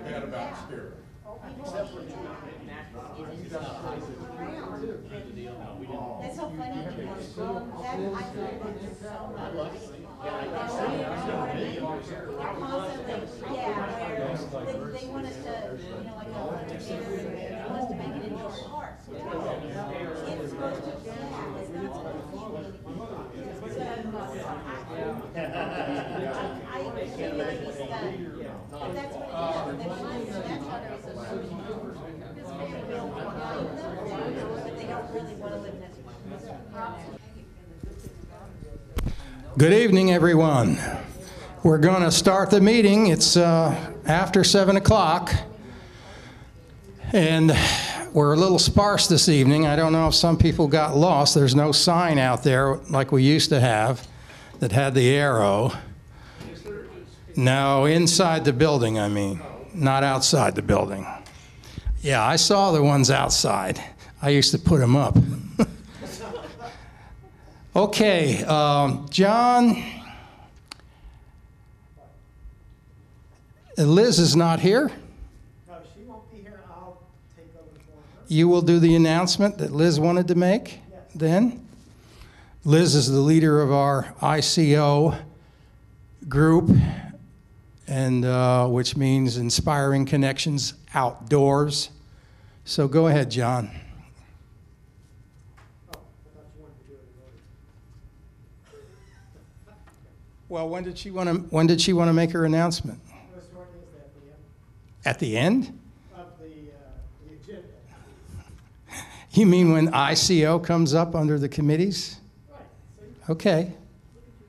bad about spirit. That's so funny. That I feel so much. They want us to, like they want us to make it into a park. It's supposed to, it's not supposed to be. I accumulate this stuff. And that's what it is. That's why they're so but they don't really want to live in this one. Good evening, everyone. We're going to start the meeting. It's after 7 o'clock, and we're a little sparse this evening. I don't know if some people got lost. There's no sign out there like we used to have that had the arrow. No, inside the building, I mean, not outside the building. Yeah, I saw the ones outside. I used to put them up. Okay, John, Liz is not here. No, she won't be here. I'll take over for her. You will do the announcement that Liz wanted to make then? Liz is the leader of our ICO group, and which means Inspiring Connections Outdoors. So go ahead, John. Well, when did she want to make her announcement? At the end? Of the agenda. You mean when ICO comes up under the committees? Right. Okay.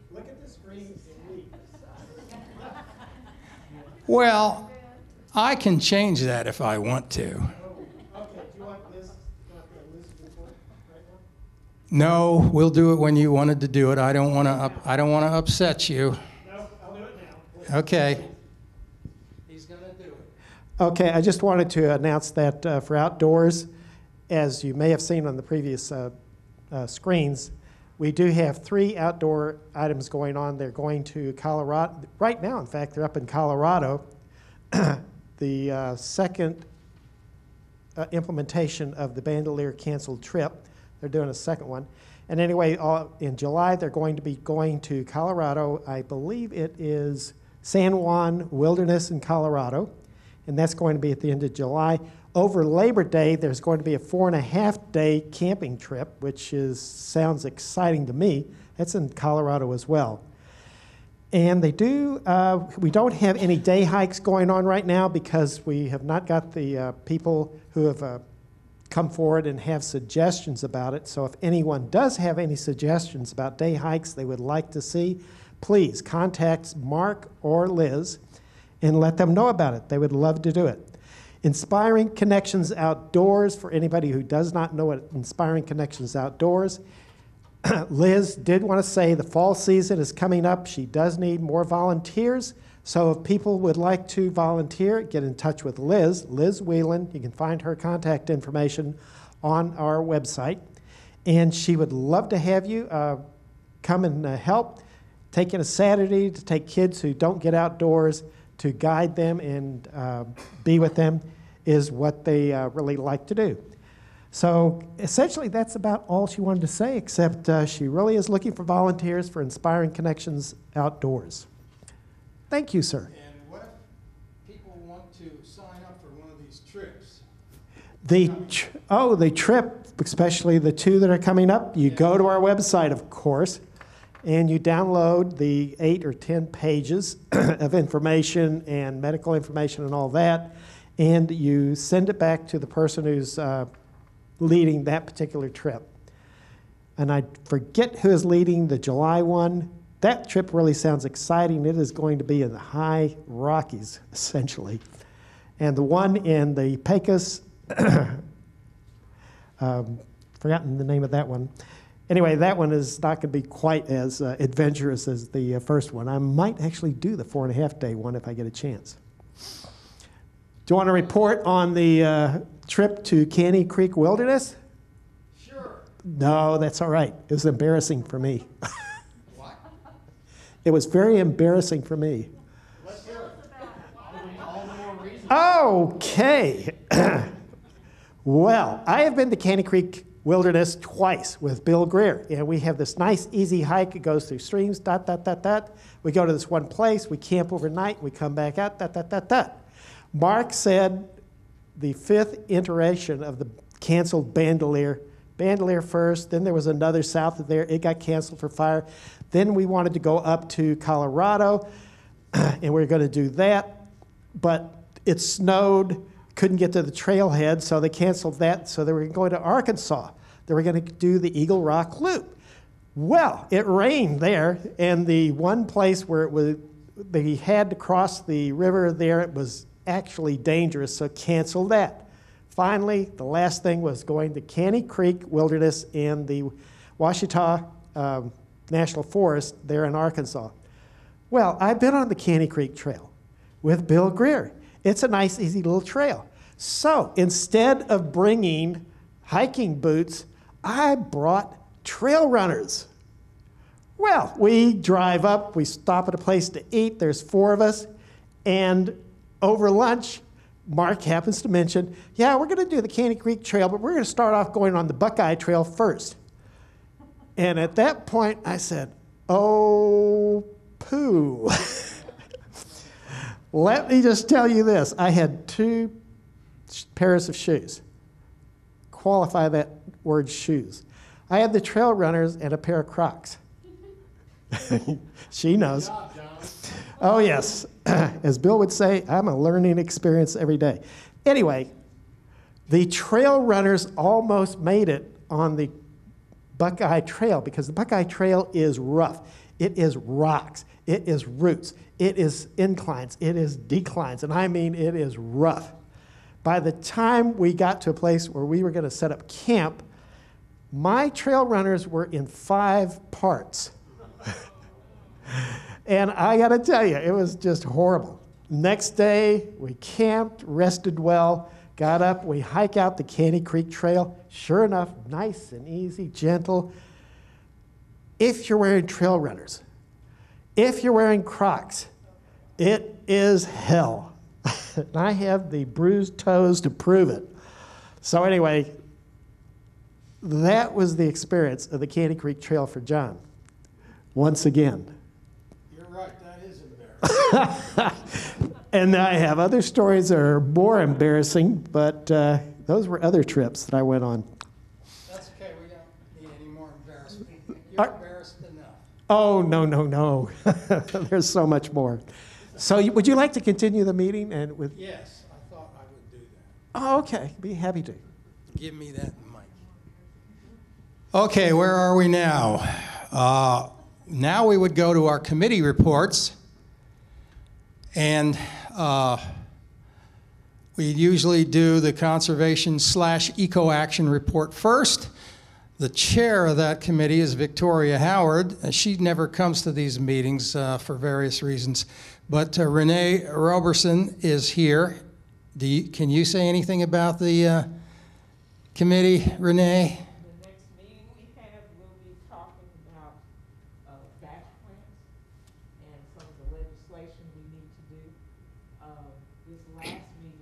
Look at the screen and read. Well, I can change that if I want to. Okay. Do you want Liz report right now? No, we'll do it when you wanted to do it. I don't want to upset you. No, I'll do it now. Okay. He's going to do it. Okay, I just wanted to announce that for outdoors, as you may have seen on the previous screens, we do have 3 outdoor items going on. They're going to Colorado. Right now, in fact, they're up in Colorado. The second implementation of the Bandolier canceled trip. They're doing a second one. And anyway, in July, they're going to be going to Colorado. I believe it is San Juan Wilderness in Colorado. And that's going to be at the end of July. Over Labor Day, there's going to be a 4.5-day camping trip, which sounds exciting to me. That's in Colorado as well. And we don't have any day hikes going on right now because we have not got the people who have come forward and have suggestions about it. So if anyone does have any suggestions about day hikes they would like to see, please contact Mark or Liz and let them know about it. They would love to do it. Inspiring Connections Outdoors, for anybody who does not know what Inspiring Connections Outdoors, Liz did want to say the fall season is coming up. She does need more volunteers. So if people would like to volunteer, get in touch with Liz Whelan. You can find her contact information on our website. And she would love to have you come and help. Taking a Saturday to take kids who don't get outdoors, to guide them and be with them is what they really like to do. So essentially that's about all she wanted to say, except she really is looking for volunteers for Inspiring Connections Outdoors. Thank you, sir. And what if people want to sign up for one of these trips? The trip, especially the 2 that are coming up, you go to our website, of course, and you download the 8 or 10 pages of information and medical information and all that, and you send it back to the person who's leading that particular trip. And I forget who is leading the July one. That trip really sounds exciting. It is going to be in the high Rockies, essentially. And the one in the Pecos, forgotten the name of that one. Anyway, that one is not going to be quite as adventurous as the first one. I might actually do the 4.5-day one if I get a chance. Do you want to report on the trip to Caney Creek Wilderness? Sure. No, that's all right. It was embarrassing for me. What? It was very embarrassing for me. Okay. Well, I have been to Caney Creek Wilderness twice with Bill Greer, and we have this nice, easy hike. It goes through streams, dot, dot, dot, dot. We go to this one place, we camp overnight, we come back out, dot, dot, dot, dot. Mark said the 5th iteration of the canceled Bandelier first, then there was another south of there, it got canceled for fire. Then we wanted to go up to Colorado, and we were going to do that, but it snowed, couldn't get to the trailhead, so they canceled that. So they were going to Arkansas. They were going to do the Eagle Rock Loop. Well, it rained there, and the one place where they had to cross the river there, it was actually dangerous, so canceled that. Finally, the last thing was going to Caney Creek Wilderness and the Ouachita National Forest there in Arkansas. Well, I've been on the Caney Creek Trail with Bill Greer. It's a nice, easy little trail. So instead of bringing hiking boots, I brought trail runners. Well, we drive up, we stop at a place to eat, there's 4 of us, and over lunch, Mark happens to mention, yeah, we're gonna do the Caney Creek Trail, but we're gonna start off going on the Buckeye Trail first. And at that point, I said, oh, poo. Let me just tell you this. I had 2 pairs of shoes. Qualify that word shoes. I had the trail runners and a pair of Crocs. She knows. Good job, John. Oh, yes. As Bill would say, I'm a learning experience every day. Anyway, the trail runners almost made it on the Buckeye Trail because the Buckeye Trail is rough. It is rocks. It is roots. It is inclines. It is declines. And I mean, it is rough. By the time we got to a place where we were going to set up camp, my trail runners were in 5 parts. And I got to tell you, it was just horrible. Next day, we camped, rested well, got up, we hike out the Caney Creek Trail. Sure enough, nice and easy, gentle. If you're wearing trail runners, if you're wearing Crocs, it is hell. And I have the bruised toes to prove it. So anyway, that was the experience of the Caney Creek Trail for John. Once again. You're right, that is embarrassing. And I have other stories that are more embarrassing, but those were other trips that I went on. That's okay, we don't need any more embarrassment. You're embarrassed enough. Oh, no, no, no. There's so much more. So would you like to continue the meeting? And with? Yes, I thought I would do that. Oh, okay. Be happy to. Give me that mic. Okay, where are we now? Now we would go to our committee reports. And we usually do the conservation/eco-action report first. The chair of that committee is Victoria Howard. She never comes to these meetings for various reasons. But Renee Roberson is here. Can you say anything about the committee, Renee? The next meeting we have, we'll be talking about batch plants and some of the legislation we need to do. This last meeting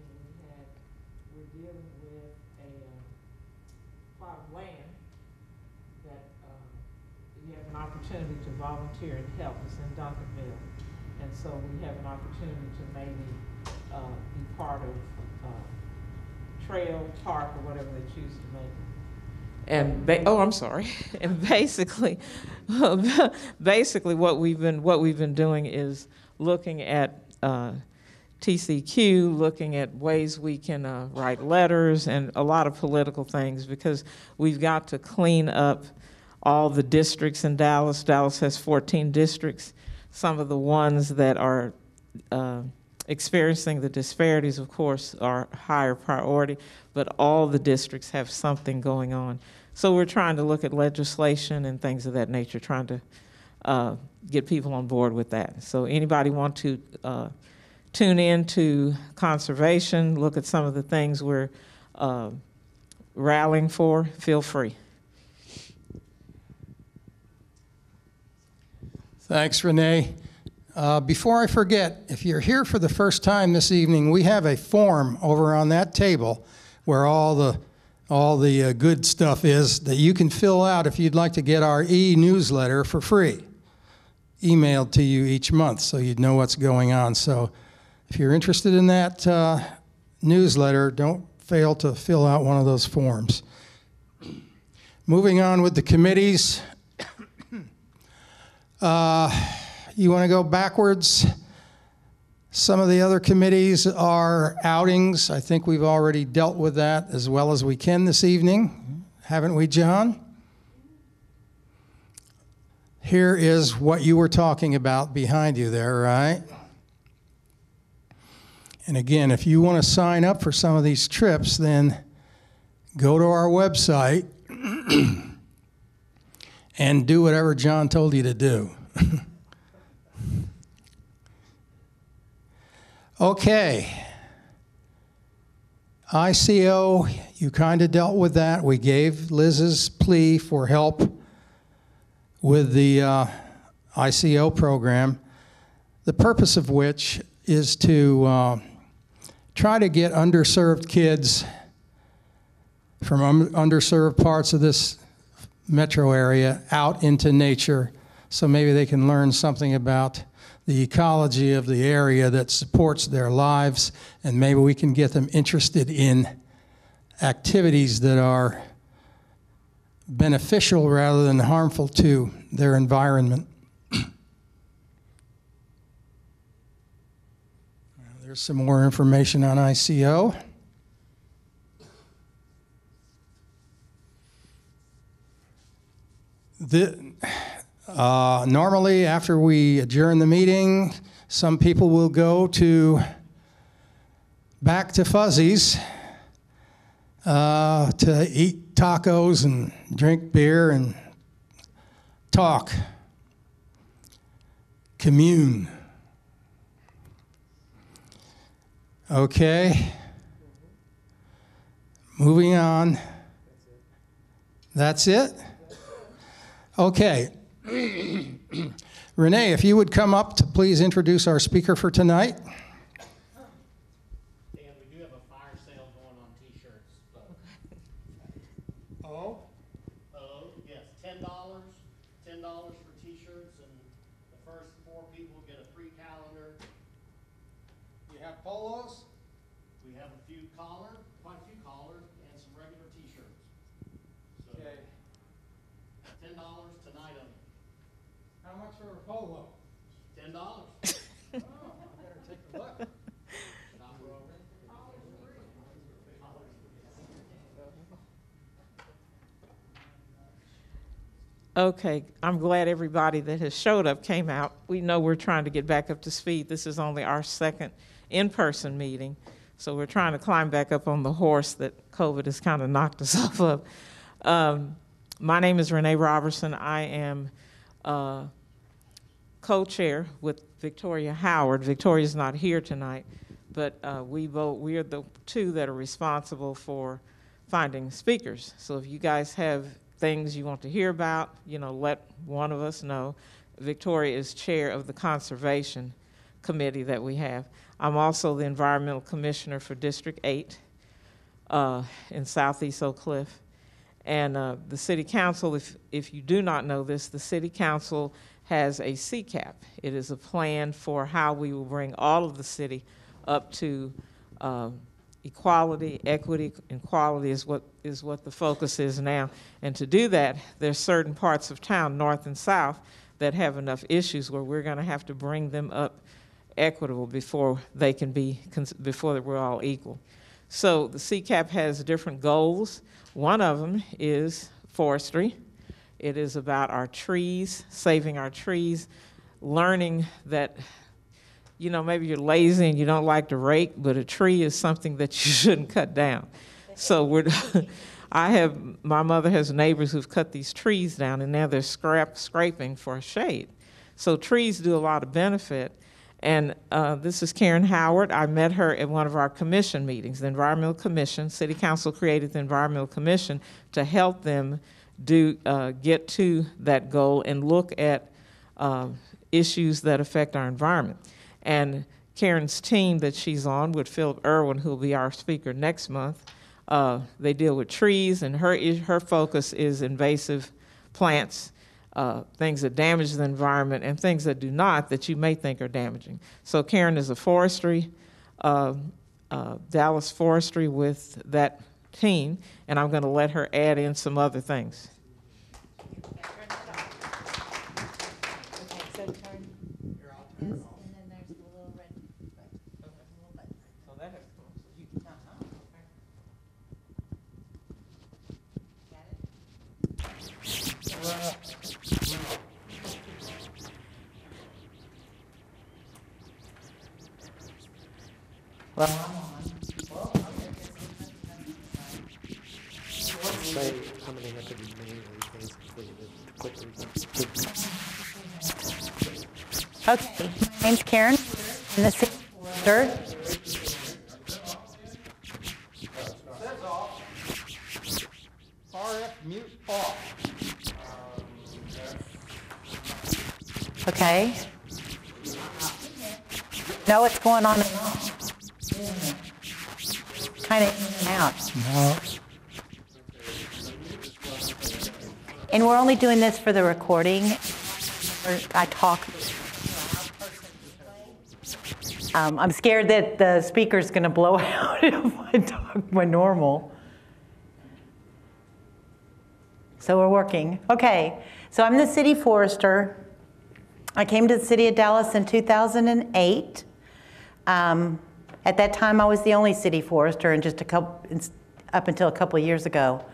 we're dealing with a plot of land that we have an opportunity to volunteer and help. It's in Duncanville. And so we have an opportunity to maybe be part of trail, park, or whatever they choose to make it. And I'm sorry. And basically, what we've been doing is looking at TCQ, looking at ways we can write letters and a lot of political things, because we've got to clean up all the districts in Dallas. Dallas has 14 districts. Some of the ones that are experiencing the disparities, of course, are higher priority, but all the districts have something going on. So we're trying to look at legislation and things of that nature, trying to get people on board with that. So anybody want to tune in to conservation, look at some of the things we're rallying for, feel free. Thanks, Renee. Before I forget, if you're here for the first time this evening, we have a form over on that table where all the good stuff is that you can fill out if you'd like to get our e-newsletter for free, emailed to you each month so you'd know what's going on. So if you're interested in that newsletter, don't fail to fill out one of those forms. Moving on with the committees. You want to go backwards? Some of the other committees are outings. I think we've already dealt with that as well as we can this evening. Haven't we, John? Here is what you were talking about behind you there, right? And again, if you want to sign up for some of these trips, then go to our website and do whatever John told you to do. Okay. ICO, you kind of dealt with that. We gave Liz's plea for help with the ICO program, the purpose of which is to try to get underserved kids from underserved parts of this metro area out into nature so maybe they can learn something about the ecology of the area that supports their lives, and maybe we can get them interested in activities that are beneficial rather than harmful to their environment. There's some more information on ICO. Normally, after we adjourn the meeting, some people will go back to Fuzzy's to eat tacos and drink beer and talk, commune. Okay. Moving on. That's it? Okay. Renee, if you would come up to please introduce our speaker for tonight. Dan, we do have a fire sale going on t-shirts. Oh? Yes, $10 for t-shirts, and the first 4 people get a free calendar. You have polos? We have quite a few collars, and some regular t-shirts. So, Okay. $10 tonight only. How much for a polo? $10. Oh, I better take a look. Okay, I'm glad everybody that has showed up came out. We know we're trying to get back up to speed. This is only our second in-person meeting, so we're trying to climb back up on the horse that COVID has kind of knocked us off of. My name is Renee Robertson. I am co-chair with Victoria Howard. Victoria's not here tonight, but we are the two that are responsible for finding speakers. So if you guys have things you want to hear about, let one of us know. Victoria is chair of the conservation committee that we have. I'm also the environmental commissioner for District 8 in Southeast Oak Cliff. And the city council, if you do not know this, the city council has a CCAP. It is a plan for how we will bring all of the city up to equality, equity, and quality is what the focus is now. And to do that, there's certain parts of town, north and south, that have enough issues where we're going to have to bring them up equitable before they can be, before we're all equal. So the CCAP has different goals. One of them is forestry. It is about our trees, saving our trees, learning that, maybe you're lazy and you don't like to rake, but a tree is something that you shouldn't cut down. So my mother has neighbors who've cut these trees down, and now they're scraping for a shade. So trees do a lot of benefit. And this is Karen Howard. I met her at one of our commission meetings, the Environmental Commission. City Council created the Environmental Commission to help them get to that goal and look at issues that affect our environment. And Karen's team that she's on with Philip Irwin, who will be our speaker next month, they deal with trees, and her focus is invasive plants, things that damage the environment and things that do not, that you may think are damaging. So Karen is a forestry, Dallas Forestry with that team, and I'm going to let her add in some other things. Well, say how many have to be manually basically quickly. Okay, my name's Karen. I'm the city forester. RF mute off. Okay. Know what's going on and on. Kind of in and out. No. And we're only doing this for the recording. I talk. I'm scared that the speaker's going to blow out if I talk my normal. So we're working. Okay, so I'm the city forester. I came to the city of Dallas in 2008. At that time, I was the only city forester, and just up until a couple of years ago.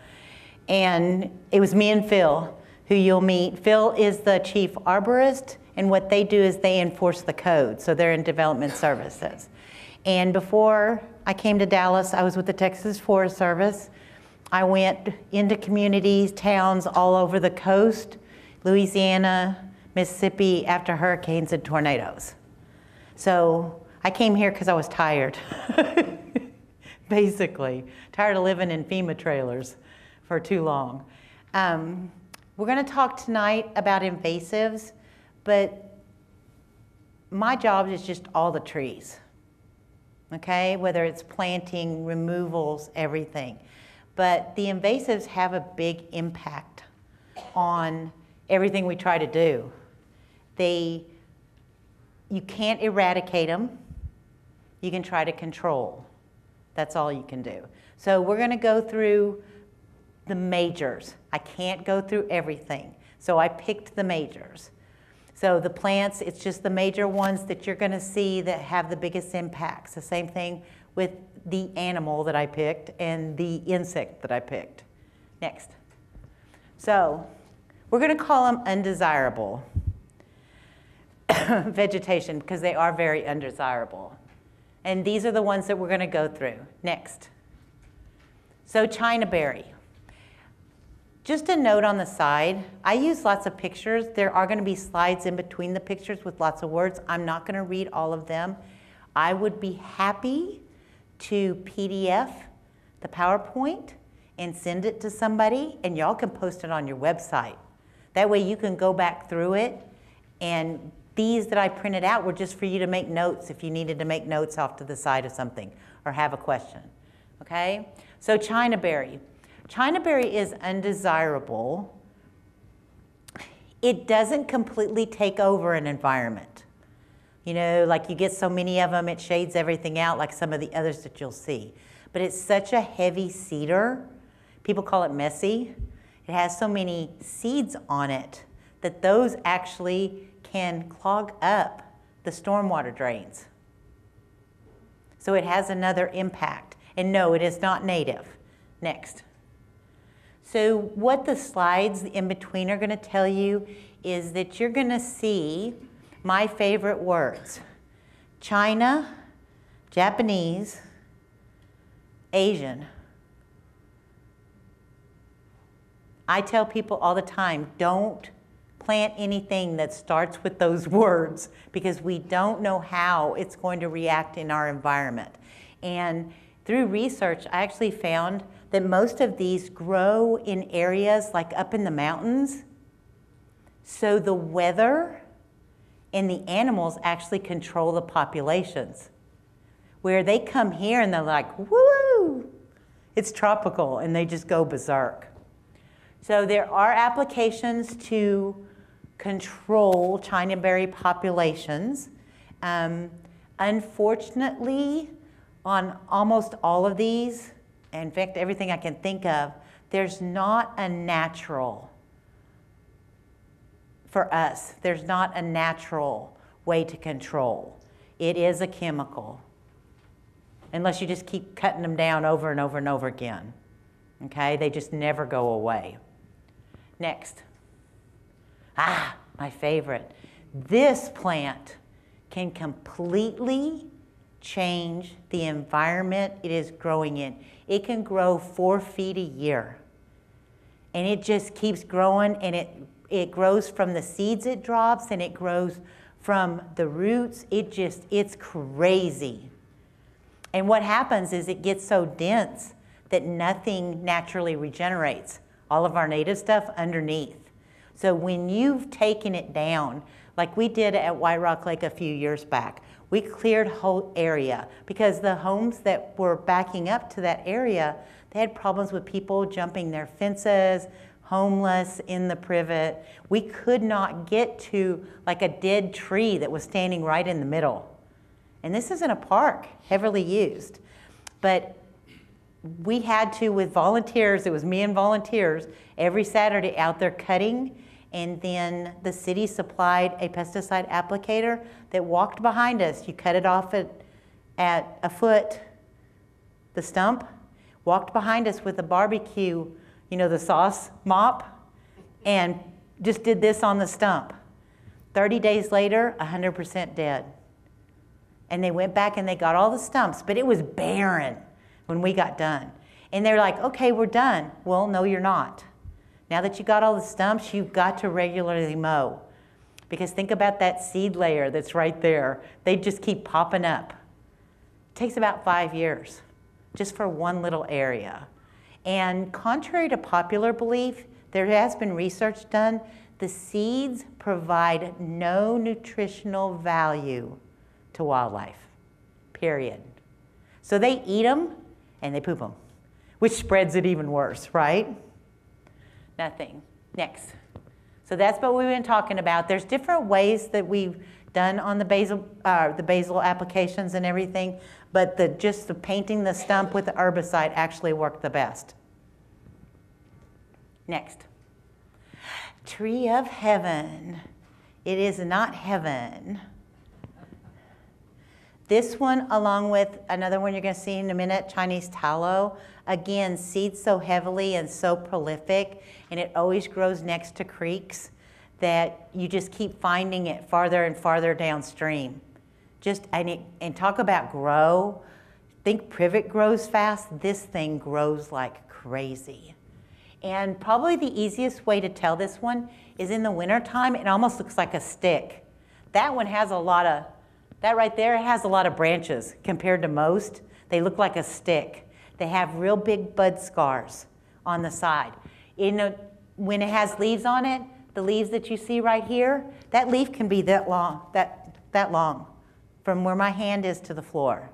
And it was me and Phil, who you'll meet. Phil is the chief arborist, and what they do is they enforce the code. So they're in development services. And before I came to Dallas, I was with the Texas Forest Service. I went into communities, towns all over the coast, Louisiana, Mississippi, after hurricanes and tornadoes. So I came here because I was tired, basically. Tired of living in FEMA trailers for too long. We're going to talk tonight about invasives, but my job is just all the trees, okay? Whether it's planting, removals, everything. But the invasives have a big impact on everything we try to do. You can't eradicate them. You can try to control. That's all you can do. So we're going to go through the majors. I can't go through everything. So I picked the majors. So the plants, it's just the major ones that you're going to see that have the biggest impacts. The same thing with the animal that I picked and the insect that I picked. Next. So we're going to call them undesirable vegetation because they are very undesirable. And these are the ones that we're going to go through. Next. So China berry. Just a note on the side, I use lots of pictures. There are going to be slides in between the pictures with lots of words. I'm not going to read all of them. I would be happy to PDF the PowerPoint and send it to somebody, and y'all can post it on your website. That way you can go back through it, and these that I printed out were just for you to make notes if you needed to make notes off to the side of something or have a question, okay? So China berry. China berry is undesirable. It doesn't completely take over an environment. You know, like you get so many of them, it shades everything out like some of the others that you'll see. But it's such a heavy cedar. People call it messy. It has so many seeds on it that those actually can clog up the stormwater drains. So it has another impact. And no, it is not native. Next. So what the slides in between are going to tell you is that you're going to see my favorite words: China, Japanese, Asian. I tell people all the time, don't plant anything that starts with those words because we don't know how it's going to react in our environment. And through research, I actually found that most of these grow in areas like up in the mountains. So the weather And the animals actually control the populations. Where they come here and they're like, woo, it's tropical, and they just go berserk. So there are applications to control Chinaberry populations. Unfortunately, on almost all of these, in fact, everything I can think of, there's not a natural, for us, there's not a natural way to control. It is a chemical, unless you just keep cutting them down over and over and over again. Okay, they just never go away. Next. My favorite. This plant can completely change the environment it is growing in. It can grow 4 feet a year. And it just keeps growing, and it grows from the seeds it drops, and it grows from the roots. It's crazy. And what happens is it gets so dense that nothing naturally regenerates. All of our native stuff underneath. So when you've taken it down, like we did at White Rock Lake a few years back, we cleared whole area because the homes that were backing up to that area, they had problems with people jumping their fences, homeless in the privet. We could not get to like a dead tree that was standing right in the middle. And this isn't a park, heavily used. But we had to, with volunteers, it was me and volunteers, every Saturday out there cutting, and then the city supplied a pesticide applicator that walked behind us. You cut it off at a foot, the stump, walked behind us with a barbecue, the sauce mop, and just did this on the stump. 30 days later, 100% dead. And they went back and they got all the stumps, but it was barren when we got done. And they're like, okay, we're done. Well, no, you're not. Now that you got all the stumps, you've got to regularly mow. Because think about that seed layer that's right there. They just keep popping up. It takes about 5 years just for one little area. And contrary to popular belief, there has been research done. The seeds provide no nutritional value to wildlife, period. So they eat them and they poop them, which spreads it even worse, right? Nothing. Next. So that's what we've been talking about. There's different ways that we've done on the basil applications and everything, but just the painting the stump with the herbicide actually worked the best. Next. Tree of heaven. It is not heaven. This one, along with another one you're going to see in a minute, Chinese tallow, again, seeds so heavily and so prolific, and it always grows next to creeks that you just keep finding it farther and farther downstream. And talk about grow. Think privet grows fast. This thing grows like crazy. And probably the easiest way to tell this one is in the wintertime, it almost looks like a stick. That one has that right there has a lot of branches compared to most. They look like a stick. They have real big bud scars on the side. When it has leaves on it, the leaves that you see right here, that leaf can be that long, that long, from where my hand is to the floor.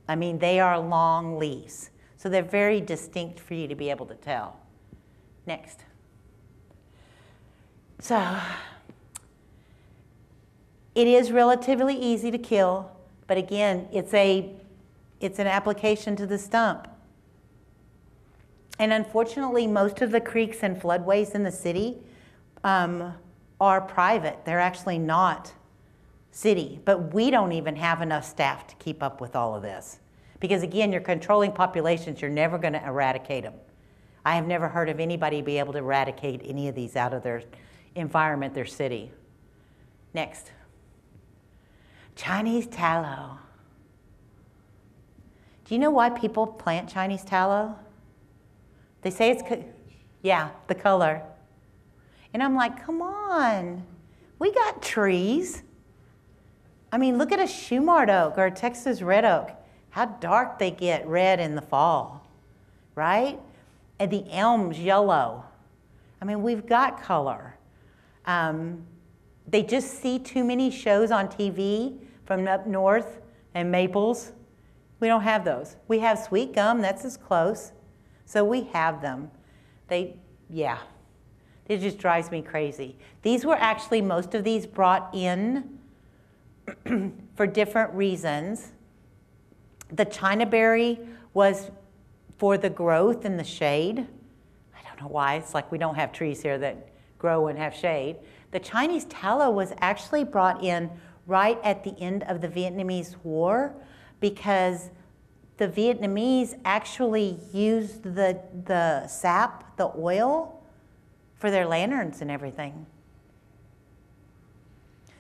I mean, they are long leaves. So they're very distinct for you to be able to tell. Next. So, it is relatively easy to kill, but again, it's an application to the stump. And unfortunately, most of the creeks and floodways in the city are private. They're actually not city, but we don't even have enough staff to keep up with all of this. Because again, you're controlling populations, you're never going to eradicate them. I have never heard of anybody be able to eradicate any of these out of their environment, their city. Next. Chinese tallow. Do you know why people plant Chinese tallow? They say it's, the color. And I'm like, come on, we got trees. I mean, look at a Shumard oak or a Texas red oak. How dark they get red in the fall, right? And the elm's yellow. I mean, we've got color. they just see too many shows on TV from up north and maples. We don't have those. We have sweet gum, that's as close. So we have them. Yeah, it just drives me crazy. These were actually, most of these brought in for different reasons. The China berry was for the growth and the shade. I don't know why, it's like we don't have trees here that grow and have shade. The Chinese tallow was actually brought in right at the end of the Vietnamese War because the Vietnamese actually used the sap, the oil, for their lanterns and everything.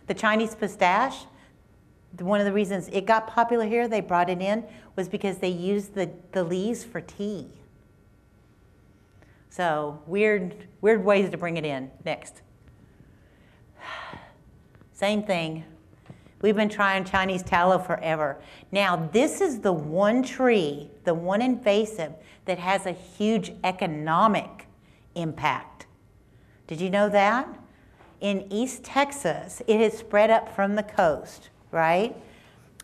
The Chinese pistache, one of the reasons it got popular here, they brought it in, was because they used the leaves for tea. So weird ways to bring it in. Next. Same thing. We've been trying Chinese tallow forever. Now, this is the one tree, the one invasive, that has a huge economic impact. Did you know that? In East Texas, it has spread up from the coast, right?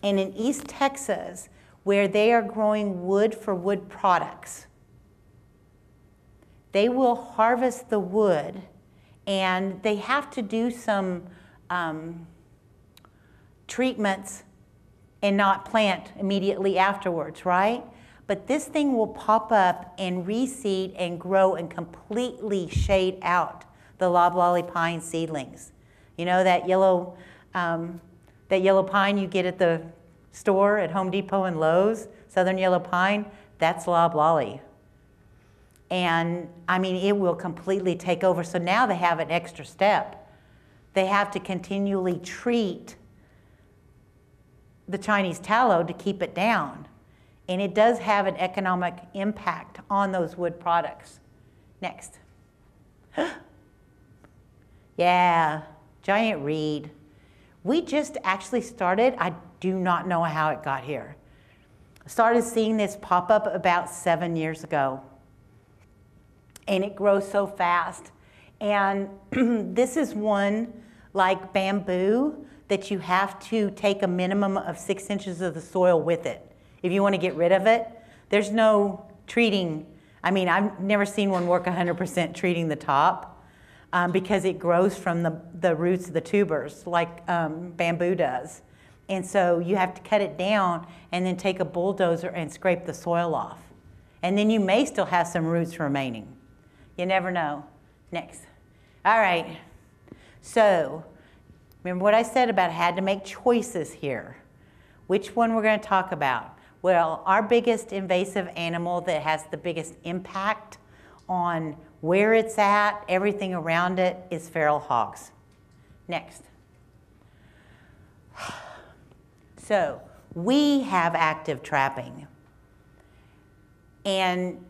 And in East Texas, where they are growing wood for wood products, they will harvest the wood and they have to do some treatments and not plant immediately afterwards, right? But this thing will pop up and reseed and grow and completely shade out the loblolly pine seedlings. You know that yellow pine you get at the store at Home Depot and Lowe's, southern yellow pine, that's loblolly. And I mean, it will completely take over. So now they have an extra step. They have to continually treat the Chinese tallow to keep it down. And it does have an economic impact on those wood products. Next. Yeah, giant reed. We just actually started, I do not know how it got here. Started seeing this pop up about 7 years ago. And it grows so fast. And this is one like bamboo that you have to take a minimum of 6 inches of the soil with it. If you want to get rid of it, there's no treating. I mean, I've never seen one work 100% treating the top because it grows from the roots of the tubers like bamboo does. And so you have to cut it down and then take a bulldozer and scrape the soil off. And then you may still have some roots remaining. You never know. Next. All right. So remember what I said about had to make choices here. Which one we're going to talk about? Well, our biggest invasive animal that has the biggest impact on where it's at, everything around it, is feral hogs. Next. So we have active trapping. And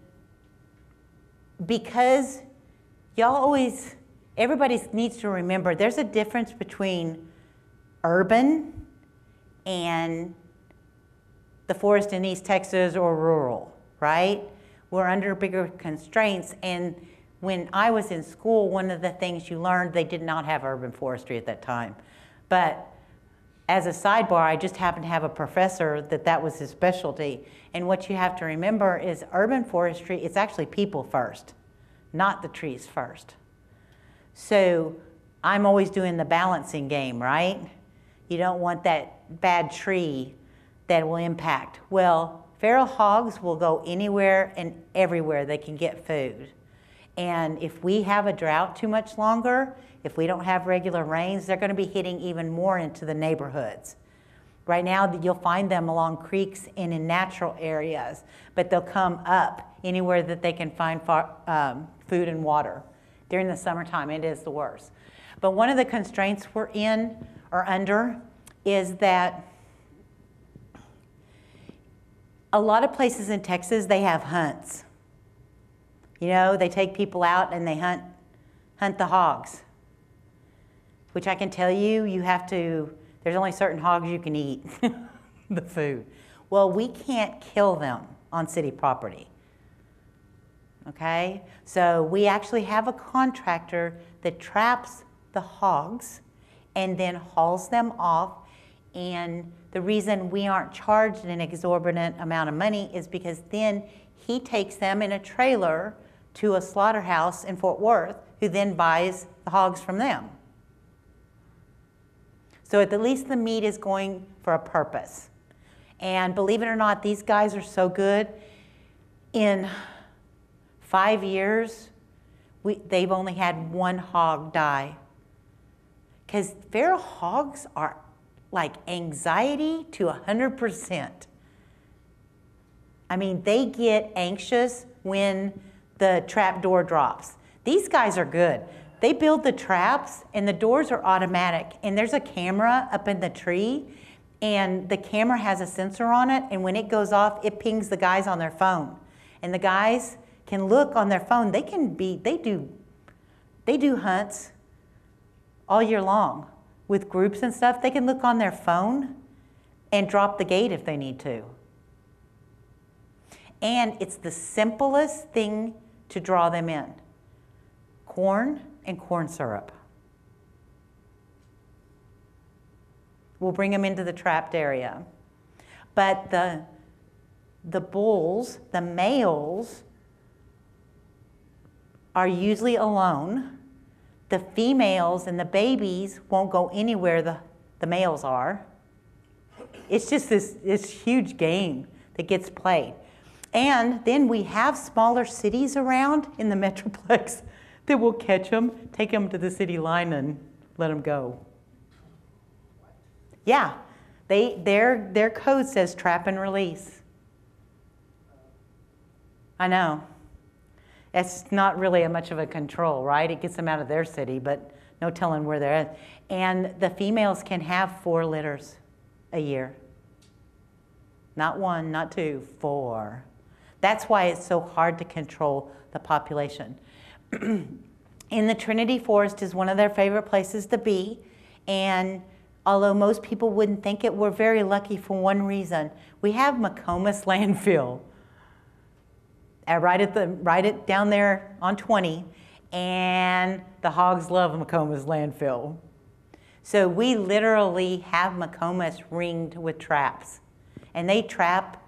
because everybody needs to remember there's a difference between urban and the forest in East Texas or rural, right? We're under bigger constraints. And when I was in school, one of the things you learned, they did not have urban forestry at that time. But as a sidebar, I just happened to have a professor that was his specialty. And what you have to remember is urban forestry, it's actually people first, not the trees first. So I'm always doing the balancing game, right? You don't want that bad tree that will impact. Well, feral hogs will go anywhere and everywhere they can get food. And if we have a drought too much longer, if we don't have regular rains, they're going to be hitting even more into the neighborhoods. Right now, you'll find them along creeks and in natural areas, but they'll come up anywhere that they can find food and water. During the summertime, it is the worst. But one of the constraints we're in or under is that a lot of places in Texas, they have hunts. You know, they take people out and they hunt the hogs. Which I can tell you, there's only certain hogs you can eat, the food. Well, we can't kill them on city property. Okay? So we actually have a contractor that traps the hogs and then hauls them off. And the reason we aren't charged an exorbitant amount of money is because then he takes them in a trailer to a slaughterhouse in Fort Worth, who then buys the hogs from them. So at least the meat is going for a purpose. And believe it or not, these guys are so good. In 5 years, they've only had one hog die. Because feral hogs are like anxiety to 100%. I mean, they get anxious when the trap door drops. These guys are good. They build the traps and the doors are automatic, and there's a camera up in the tree, and the camera has a sensor on it, and when it goes off, it pings the guys on their phone. And the guys can look on their phone. They do hunts all year long with groups and stuff. They can look on their phone and drop the gate if they need to. And it's the simplest thing to draw them in. Corn and corn syrup. We'll bring them into the trapped area. But the bulls, the males, are usually alone. The females and the babies won't go anywhere the males are. It's just this huge game that gets played. And then we have smaller cities around in the Metroplex that will catch them, take them to the city line, and let them go. Yeah, their code says trap and release. I know. It's not really much of a control, right? It gets them out of their city, but no telling where they're at. And the females can have 4 litters a year. Not 1, not 2, 4. That's why it's so hard to control the population. In the Trinity Forest is one of their favorite places to be. And although most people wouldn't think it, we're very lucky for one reason. We have McComas landfill. Right down there on 20, and the hogs love McComas landfill. So we literally have McComas ringed with traps, and they trap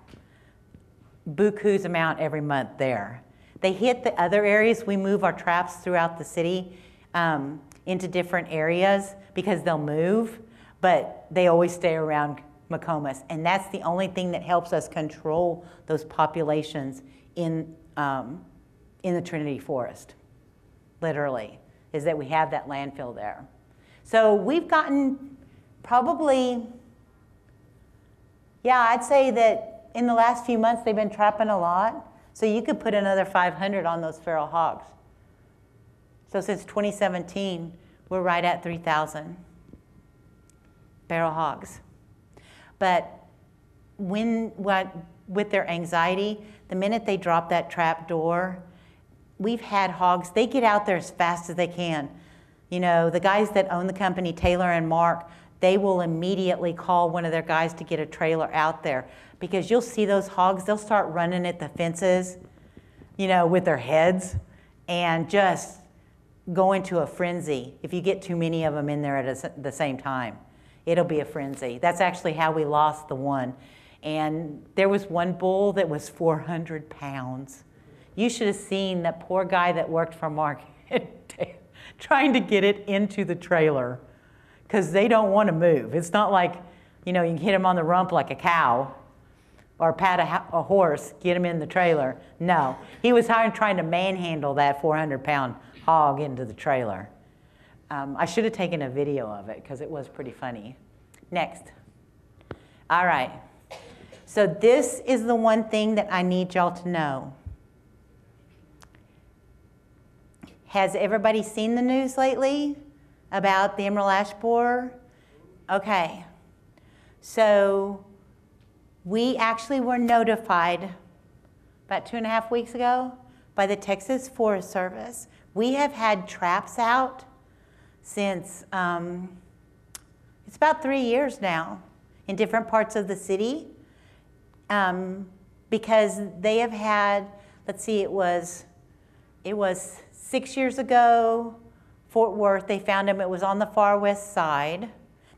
buku's amount every month there. They hit the other areas. We move our traps throughout the city into different areas because they'll move, but they always stay around McComas, and that's the only thing that helps us control those populations in the Trinity Forest, literally, is that we have that landfill there. So we've gotten probably, yeah, I'd say that in the last few months they've been trapping a lot. So you could put another 500 on those feral hogs. So since 2017, we're right at 3,000 feral hogs. But with their anxiety, the minute they drop that trap door, we've had hogs, they get out there as fast as they can. You know, the guys that own the company, Taylor and Mark, they will immediately call one of their guys to get a trailer out there, because you'll see those hogs, they'll start running at the fences, you know, with their heads, and just go into a frenzy. If you get too many of them in there at the same time, it'll be a frenzy. That's actually how we lost the one. And there was one bull that was 400 pounds. You should have seen that poor guy that worked for Mark trying to get it into the trailer, because they don't want to move. It's not like, you know, you can hit him on the rump like a cow or pat a horse, get him in the trailer. No, he was trying to manhandle that 400-pound hog into the trailer. I should have taken a video of it because it was pretty funny. Next. All right. So this is the one thing that I need y'all to know. Has everybody seen the news lately about the emerald ash borer? Okay. So we actually were notified about 2.5 weeks ago by the Texas Forest Service. We have had traps out since, it's about 3 years now in different parts of the city. Because they have had, let's see, it was 6 years ago, Fort Worth, they found them. It was on the far west side.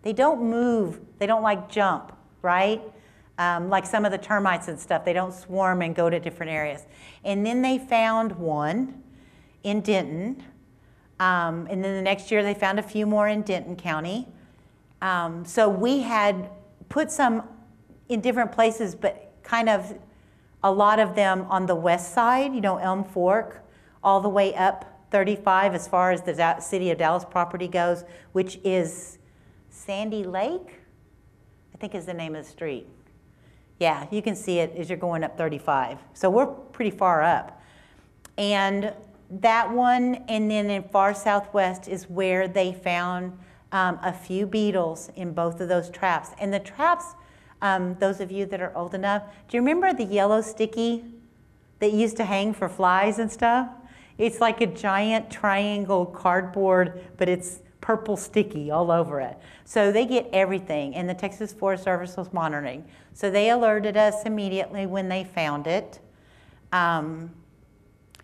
They don't move. They don't like jump, right? Like some of the termites and stuff. They don't swarm and go to different areas. And then they found one in Denton. And then the next year they found a few more in Denton County. So we had put some in different places, but kind of a lot of them on the west side, you know, Elm Fork, all the way up 35 as far as the City of Dallas property goes, which is Sandy Lake, I think is the name of the street. Yeah, you can see it as you're going up 35. So we're pretty far up. And that one, and then in far southwest is where they found a few beetles in both of those traps. And the traps, those of you that are old enough, do you remember the yellow sticky that used to hang for flies and stuff? It's like a giant triangle cardboard, but it's purple sticky all over it. So they get everything, and the Texas Forest Service was monitoring. So they alerted us immediately when they found it. And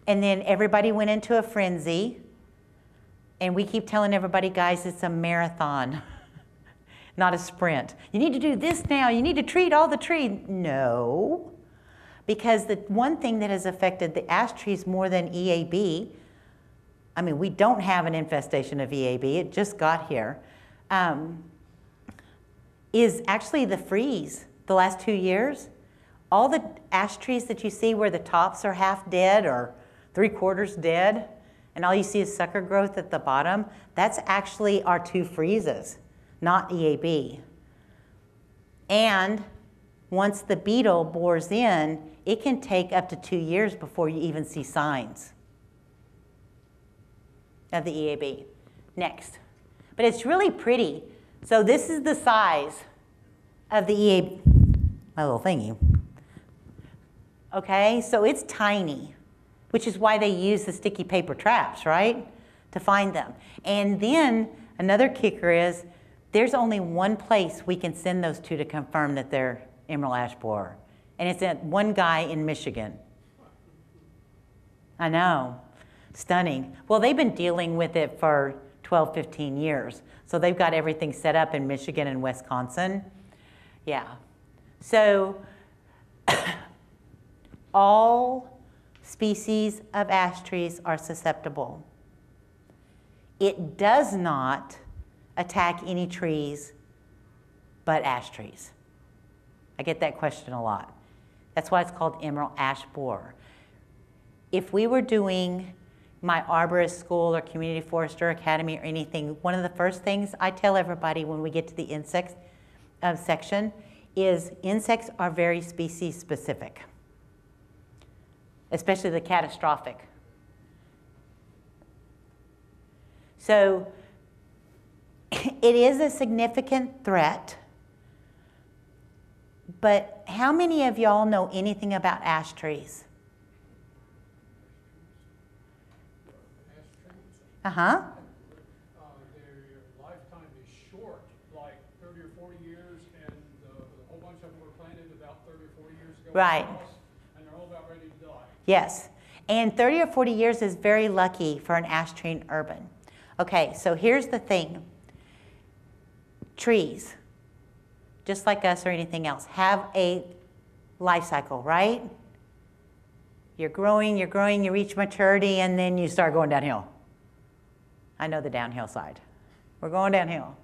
then everybody went into a frenzy. And we keep telling everybody, guys, it's a marathon, not a sprint. You need to do this now. You need to treat all the trees. No. Because the one thing that has affected the ash trees more than EAB, I mean, we don't have an infestation of EAB, it just got here, is actually the freeze the last 2 years. All the ash trees that you see where the tops are half dead or 3/4 dead, and all you see is sucker growth at the bottom, that's actually our 2 freezes, not EAB. And once the beetle bores in, it can take up to 2 years before you even see signs of the EAB. Next. But it's really pretty. So this is the size of the EAB, my little thingy. Okay, so it's tiny, which is why they use the sticky paper traps, right? To find them. And then another kicker is there's only one place we can send those to confirm that they're emerald ash borer. And it's at one guy in Michigan. I know, stunning. Well, they've been dealing with it for 12, 15 years. So they've got everything set up in Michigan and Wisconsin. Yeah. So all species of ash trees are susceptible. It does not attack any trees but ash trees. I get that question a lot. That's why it's called emerald ash borer. If we were doing my arborist school or community forester academy or anything, one of the first things I tell everybody when we get to the insects section is insects are very species specific, especially the catastrophic. So it is a significant threat. But how many of y'all know anything about ash trees? Uh-huh. Their lifetime is short, like 30 or 40 years, and a whole bunch of them were planted about 30 or 40 years ago. Right. And they're all about ready to die. Yes. And 30 or 40 years is very lucky for an ash tree in urban. Okay, so here's the thing. Trees, just like us or anything else, have a life cycle, right? You're growing, you reach maturity, and then you start going downhill. I know the downhill side. We're going downhill.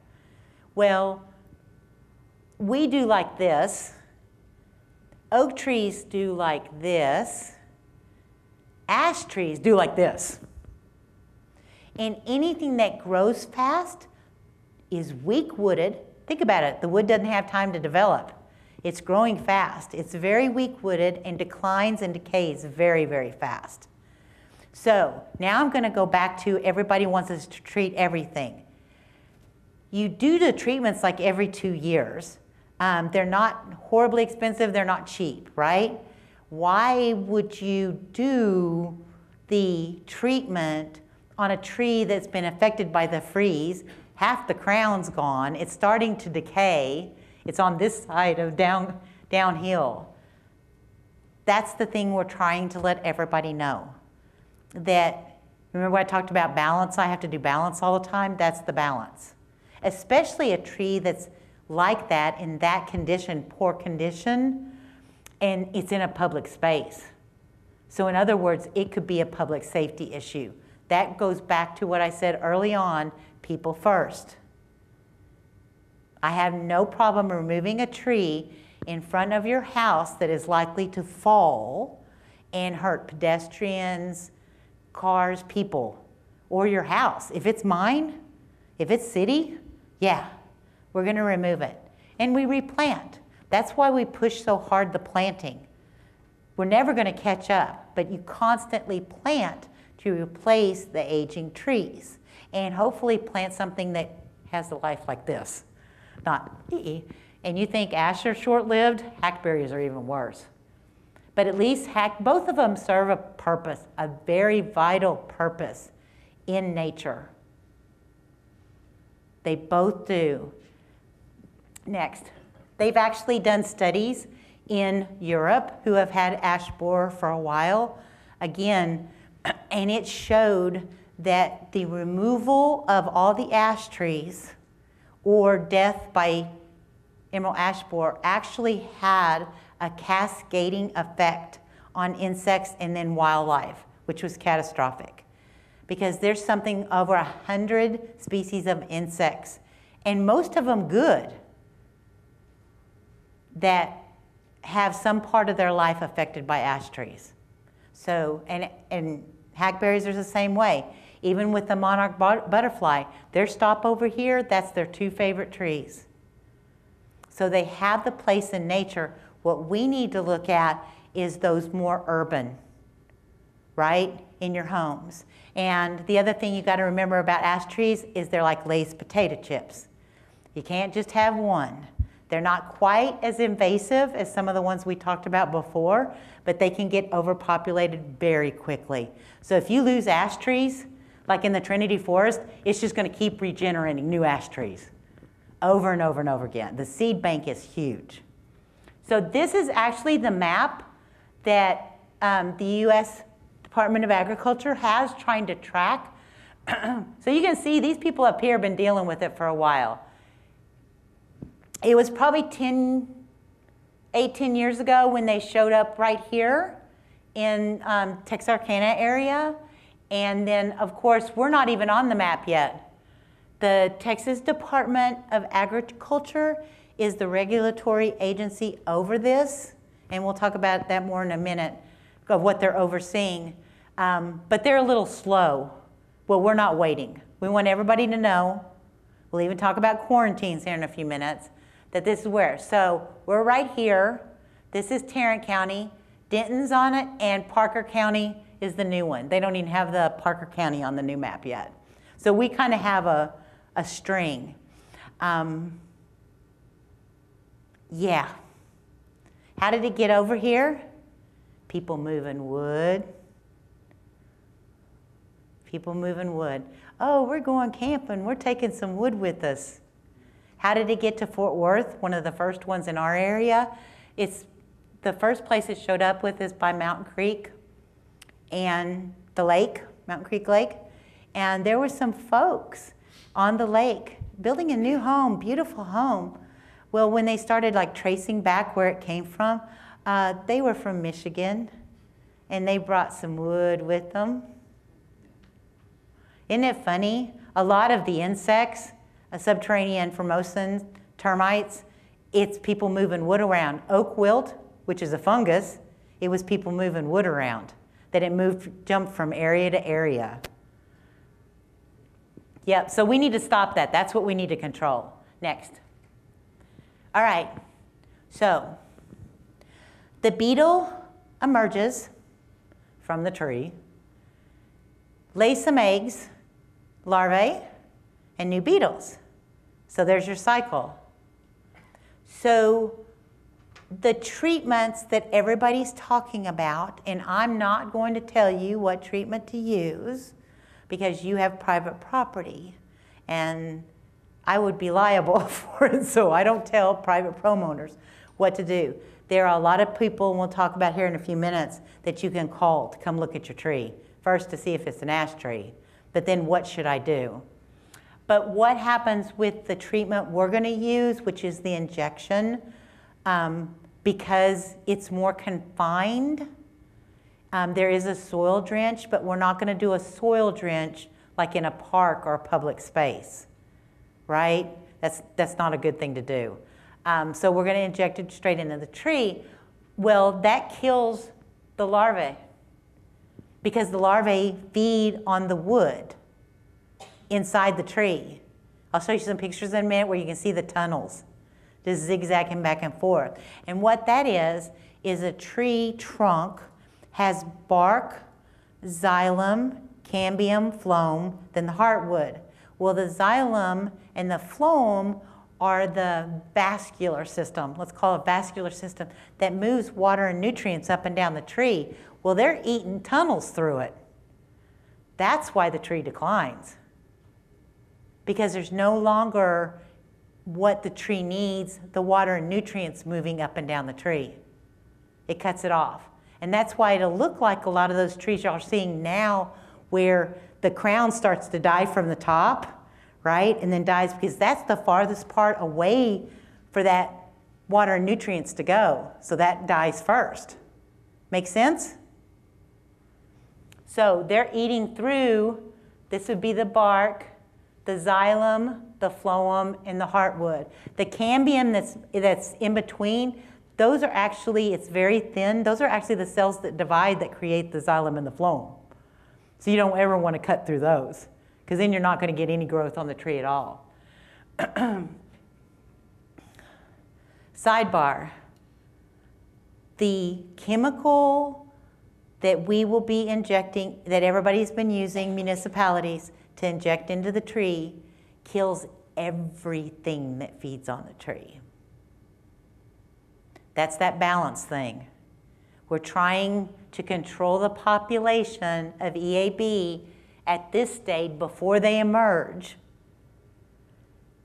Well, we do like this. Oak trees do like this. Ash trees do like this. And anything that grows fast is weak-wooded. Think about it. The wood doesn't have time to develop. It's growing fast. It's very weak-wooded and declines and decays very, very fast. So now I'm going to go back to everybody wants us to treat everything. You do the treatments like every 2 years. They're not horribly expensive. They're not cheap, right? Why would you do the treatment on a tree that's been affected by the freeze? Half the crown's gone. It's starting to decay. It's on this side of downhill. That's the thing we're trying to let everybody know. That Remember I talked about balance? I have to do balance all the time. That's the balance. Especially a tree that's like that, in that condition, poor condition, and it's in a public space. So in other words, it could be a public safety issue. That goes back to what I said early on, people first. I have no problem removing a tree in front of your house that is likely to fall and hurt pedestrians, cars, people, or your house. If it's mine, if it's city, yeah, we're gonna remove it. And we replant. That's why we push so hard the planting. We're never gonna catch up, but you constantly plant to replace the aging trees. And hopefully plant something that has a life like this. Not, and you think ash are short-lived, hackberries are even worse. But at least both of them serve a purpose, a very vital purpose in nature. They both do. Next, they've actually done studies in Europe who have had ash borer for a while, again, and it showed that the removal of all the ash trees or death by emerald ash borer actually had a cascading effect on insects and then wildlife, which was catastrophic. Because there's something over 100 species of insects, and most of them good, that have some part of their life affected by ash trees. So, and hackberries are the same way. Even with the monarch butterfly, their stop over here, that's their 2 favorite trees. So they have the place in nature. What we need to look at is those more urban, right, in your homes. And the other thing you got to remember about ash trees is they're like Lay's potato chips. You can't just have one. They're not quite as invasive as some of the ones we talked about before, but they can get overpopulated very quickly. So if you lose ash trees, like in the Trinity Forest, it's just going to keep regenerating new ash trees over and over and over again. The seed bank is huge. So this is actually the map that the U.S. Department of Agriculture has trying to track. So you can see these people up here have been dealing with it for a while. It was probably 18 years ago when they showed up right here in Texarkana area. And then, of course, we're not even on the map yet. The Texas Department of Agriculture is the regulatory agency over this. And we'll talk about that more in a minute, of what they're overseeing. But they're a little slow. Well, we're not waiting. We want everybody to know. We'll even talk about quarantines here in a few minutes, that this is where. So we're right here. This is Tarrant County. Denton's on it, and Parker County is the new one. They don't even have the Parker County on the new map yet. So we kind of have a string. Yeah. How did it get over here? People moving wood. People moving wood. Oh, we're going camping. We're taking some wood with us. How did it get to Fort Worth? One of the first ones in our area. It's the first place it showed up with is by Mountain Creek and the lake, Mountain Creek Lake. And there were some folks on the lake building a new home, beautiful home. Well, when they started like tracing back where it came from, they were from Michigan, and they brought some wood with them. Isn't it funny? A lot of the insects, subterranean Formosan termites, it's people moving wood around. Oak wilt, which is a fungus, it was people moving wood around, that it jumped from area to area. Yep, so we need to stop that. That's what we need to control. Next. All right, so the beetle emerges from the tree, lays some eggs, larvae, and new beetles. So there's your cycle. So the treatments that everybody's talking about, and I'm not going to tell you what treatment to use because you have private property, and I would be liable for it, so I don't tell private homeowners what to do. There are a lot of people, and we'll talk about here in a few minutes, that you can call to come look at your tree. first to see if it's an ash tree, but then what should I do? But what happens with the treatment we're going to use, which is the injection, because it's more confined, there is a soil drench, but we're not going to do a soil drench like in a park or a public space, right? That's not a good thing to do. So we're going to inject it straight into the tree. Well, that kills the larvae because the larvae feed on the wood inside the tree. I'll show you some pictures in a minute where you can see the tunnels just zigzagging back and forth. And what that is a tree trunk has bark, xylem, cambium, phloem, then the heartwood. Well, the xylem and the phloem are the vascular system, let's call it vascular system, that moves water and nutrients up and down the tree. Well, they're eating tunnels through it. That's why the tree declines. Because there's no longer what the tree needs, the water and nutrients moving up and down the tree. It cuts it off. And that's why it'll look like a lot of those trees y'all are seeing now where the crown starts to die from the top, right? And then dies because that's the farthest part away for that water and nutrients to go. So that dies first. Make sense? So they're eating through, this would be the bark, the xylem, the phloem, and the heartwood. The cambium that's in between, those are actually, it's very thin, those are actually the cells that divide that create the xylem and the phloem. So you don't ever want to cut through those, because then you're not going to get any growth on the tree at all. Sidebar, the chemical that we will be injecting, that everybody's been using, municipalities, to inject into the tree, kills everything that feeds on the tree. That's that balance thing. We're trying to control the population of EAB at this stage before they emerge,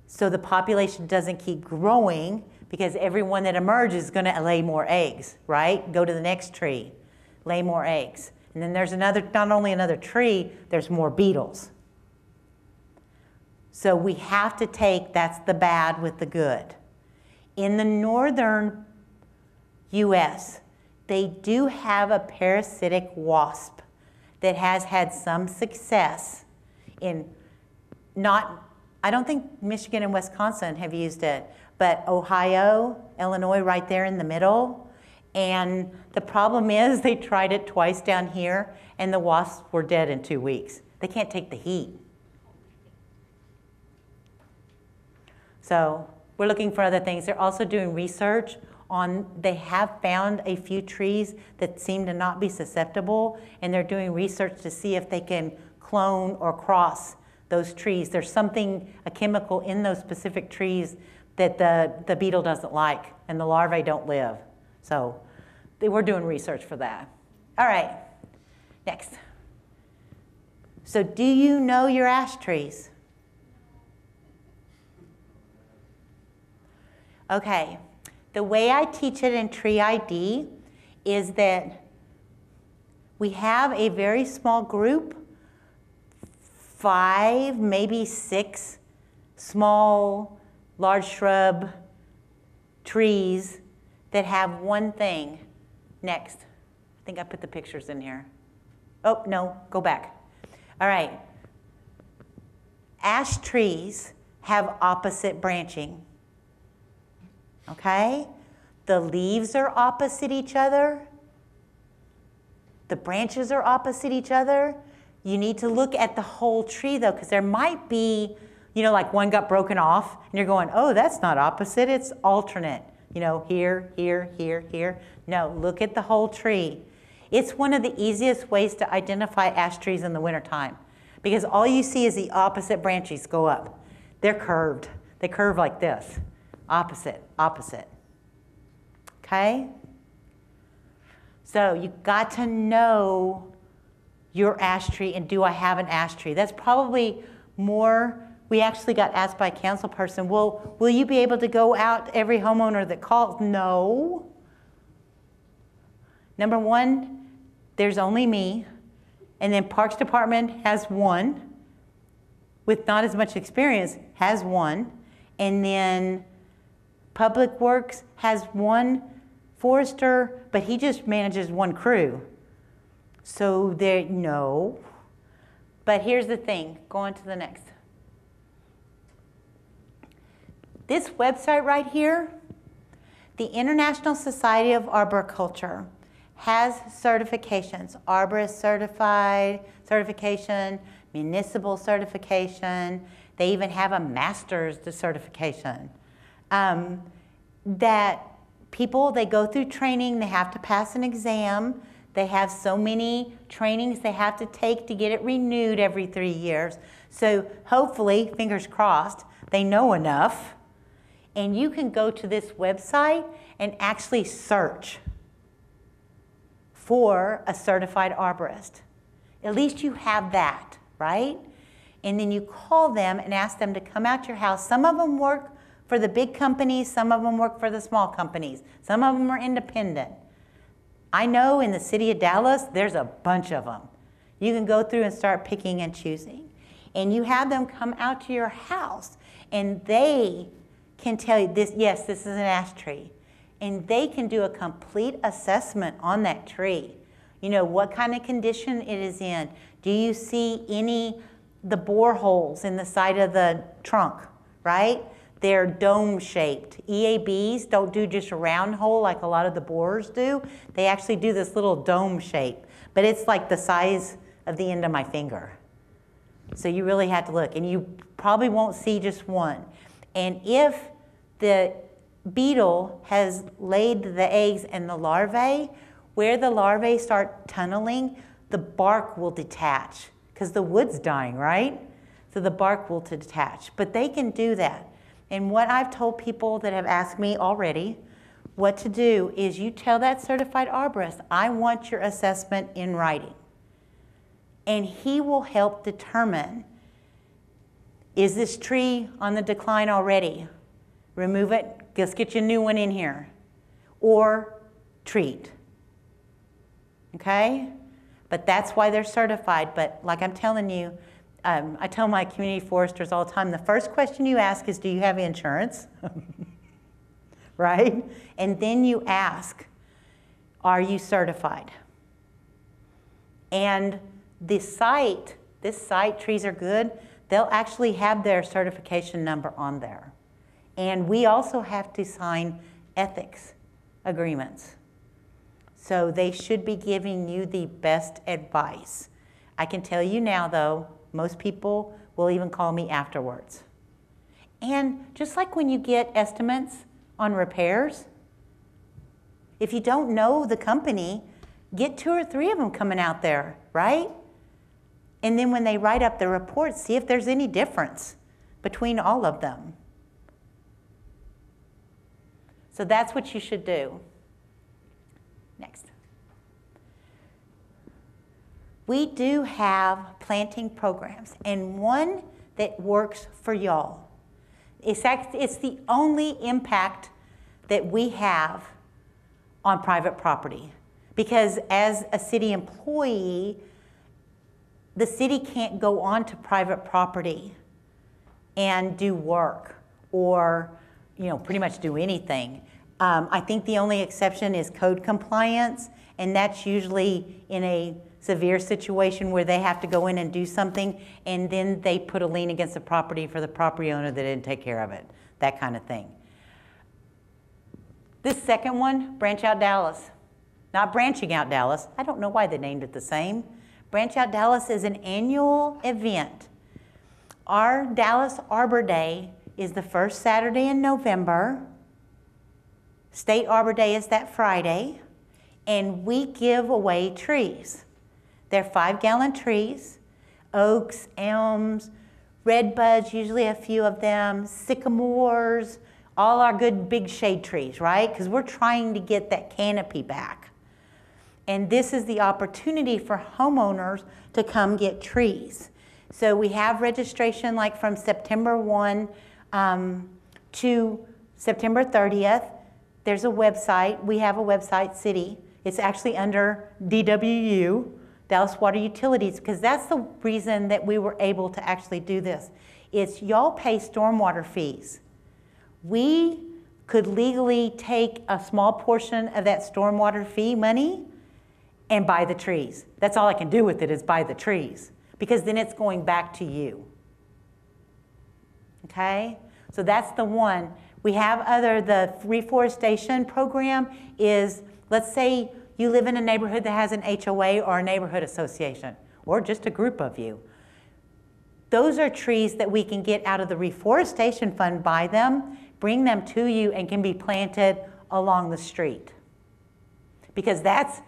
so the population doesn't keep growing, because everyone that emerges is going to lay more eggs, right? Go to the next tree, lay more eggs. And then there's another, not only another tree, there's more beetles. So we have to take, that's the bad with the good. In the northern US, they do have a parasitic wasp that has had some success in I don't think Michigan and Wisconsin have used it, but Ohio, Illinois, right there in the middle. And the problem is they tried it twice down here and the wasps were dead in 2 weeks. They can't take the heat. So we're looking for other things. They're also doing research on, they have found a few trees that seem to not be susceptible, and they're doing research to see if they can clone or cross those trees. There's something, a chemical in those specific trees that the beetle doesn't like, and the larvae don't live. So we're doing research for that. All right, next. So do you know your ash trees? Okay, the way I teach it in Tree ID is that we have a very small group, 5, maybe 6 small, large shrub trees that have one thing. Next. I think I put the pictures in here. Oh, no, go back. All right. Ash trees have opposite branching. Okay? The leaves are opposite each other. The branches are opposite each other. You need to look at the whole tree though, because there might be, you know, like one got broken off and you're going, oh, that's not opposite, it's alternate. You know, here, here, here, here. No, look at the whole tree. It's one of the easiest ways to identify ash trees in the wintertime, because all you see is the opposite branches go up. They're curved. They curve like this. Opposite, opposite. Okay? So you've got to know your ash tree, and do I have an ash tree? That's probably more. We actually got asked by a council person, will you be able to go out to every homeowner that calls? No. Number one, there's only me. And then Parks Department has one, with not as much experience, has one. And then Public Works has one forester, but he just manages one crew. So there, no. But here's the thing, go on to the next. This website right here, the International Society of Arboriculture, has certifications, arborist certified certification, municipal certification. They even have a master's certification. That people, they go through training, they have to pass an exam, they have so many trainings they have to take to get it renewed every 3 years. So hopefully, fingers crossed, they know enough. And you can go to this website and actually search for a certified arborist. At least you have that, right? And then you call them and ask them to come out to your house. Some of them work for the big companies, some of them work for the small companies. Some of them are independent. I know in the city of Dallas, there's a bunch of them. You can go through and start picking and choosing. And you have them come out to your house and they can tell you this, yes, this is an ash tree. And they can do a complete assessment on that tree. You know, what kind of condition it is in. Do you see the bore holes in the side of the trunk, right? They're dome shaped. EABs don't do just a round hole like a lot of the borers do. They actually do this little dome shape, but it's like the size of the end of my finger. So you really have to look, and you probably won't see just one. And if the beetle has laid the eggs and the larvae, where the larvae start tunneling, the bark will detach because the wood's dying, right? So the bark will detach, but they can do that. And what I've told people that have asked me already what to do is you tell that certified arborist, I want your assessment in writing. And he will help determine, is this tree on the decline already? Remove it, let's get you a new one in here. Or treat, okay? But that's why they're certified. But like I'm telling you, I tell my community foresters all the time, the first question you ask is, do you have insurance? Right? And then you ask, are you certified? And this site, Trees Are Good, they'll actually have their certification number on there. And we also have to sign ethics agreements. So they should be giving you the best advice. I can tell you now, though, most people will even call me afterwards. And just like when you get estimates on repairs, if you don't know the company, get 2 or 3 of them coming out there, right? And then when they write up the report, see if there's any difference between all of them. So that's what you should do. Next. We do have planting programs, and one that works for y'all. It's the only impact that we have on private property. Because as a city employee, the city can't go onto private property and do work or, you know, pretty much do anything. I think the only exception is code compliance, and that's usually in a severe situation where they have to go in and do something, and then they put a lien against the property for the property owner that didn't take care of it, that kind of thing. This second one, Branch Out Dallas. Not Branching Out Dallas. I don't know why they named it the same. Branch Out Dallas is an annual event. Our Dallas Arbor Day is the first Saturday in November. State Arbor Day is that Friday, and we give away trees. They're 5-gallon trees, oaks, elms, redbuds, usually a few of them, sycamores, all our good big shade trees, right? Because we're trying to get that canopy back. And this is the opportunity for homeowners to come get trees. So we have registration like from September 1 to September 30th. There's a website. We have a website, City. It's actually under DWU. Dallas Water Utilities, because that's the reason that we were able to actually do this. It's y'all pay stormwater fees. We could legally take a small portion of that stormwater fee money and buy the trees. That's all I can do with it is buy the trees, because then it's going back to you. Okay? So that's the one. We have the reforestation program is, let's say you live in a neighborhood that has an HOA or a neighborhood association, or just a group of you. Those are trees that we can get out of the reforestation fund, buy them, bring them to you, and can be planted along the street. Because that's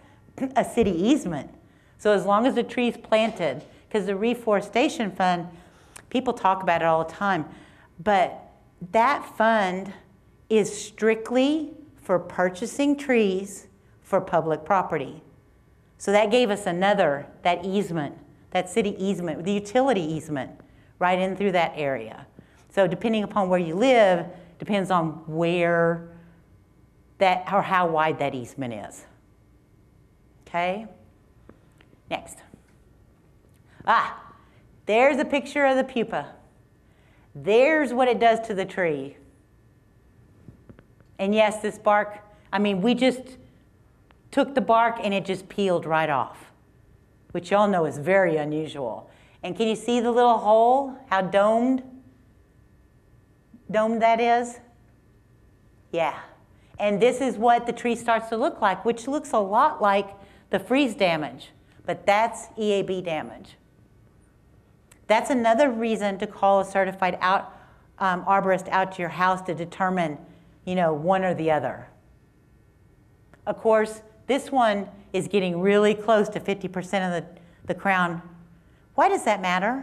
a city easement. So as long as the tree's planted, because the reforestation fund, people talk about it all the time, but that fund is strictly for purchasing trees for public property. So that gave us that easement, that city easement, the utility easement, right in through that area. So depending upon where you live, depends on where that, or how wide that easement is. Okay? Next. There's a picture of the pupa. There's what it does to the tree. And yes, this bark, I mean, we just took the bark and it just peeled right off, which y'all know is very unusual. And can you see the little hole, how domed that is? Yeah. And this is what the tree starts to look like, which looks a lot like the freeze damage, but that's EAB damage. That's another reason to call a certified arborist out to your house to determine, one or the other. Of course, this one is getting really close to 50% of the crown. Why does that matter?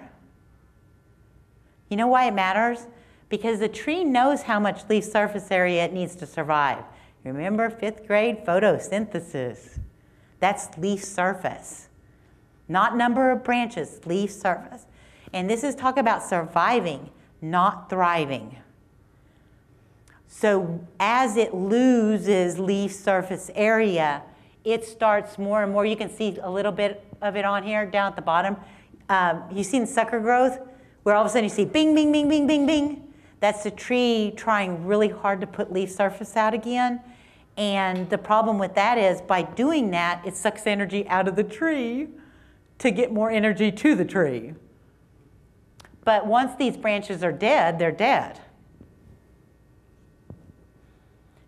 You know why it matters? Because the tree knows how much leaf surface area it needs to survive. Remember 5th grade photosynthesis? That's leaf surface. Not number of branches, leaf surface. And this is talk about surviving, not thriving. So as it loses leaf surface area, it starts more and more. You can see a little bit of it on here down at the bottom. You've seen sucker growth, where all of a sudden you see bing, bing, bing, bing, bing, bing. That's the tree trying really hard to put leaf surface out again. And the problem with that is by doing that, it sucks energy out of the tree to get more energy to the tree. But once these branches are dead, they're dead.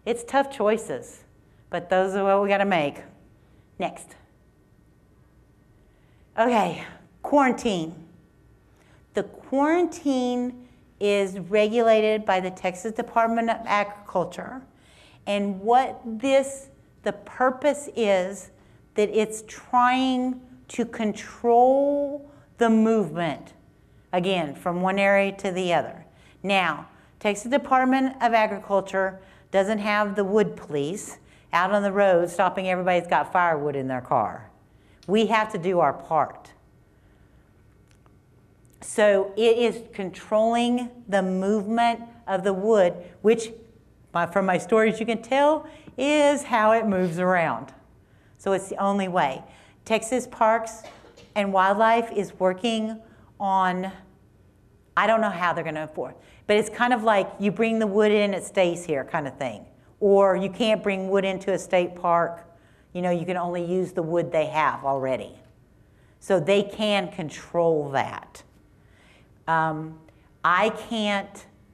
It's tough choices, but those are what we got to make. Next. Okay, quarantine. The quarantine is regulated by the Texas Department of Agriculture. And the purpose is that it's trying to control the movement, again, from one area to the other. Now, Texas Department of Agriculture doesn't have the wood police out on the road stopping everybody that's got firewood in their car. We have to do our part. So it is controlling the movement of the wood, which, from my stories you can tell, is how it moves around. So it's the only way. Texas Parks and Wildlife is working on, I don't know how they're going to enforce, but it's kind of like you bring the wood in, it stays here kind of thing. Or you can't bring wood into a state park. You can only use the wood they have already. So they can control that.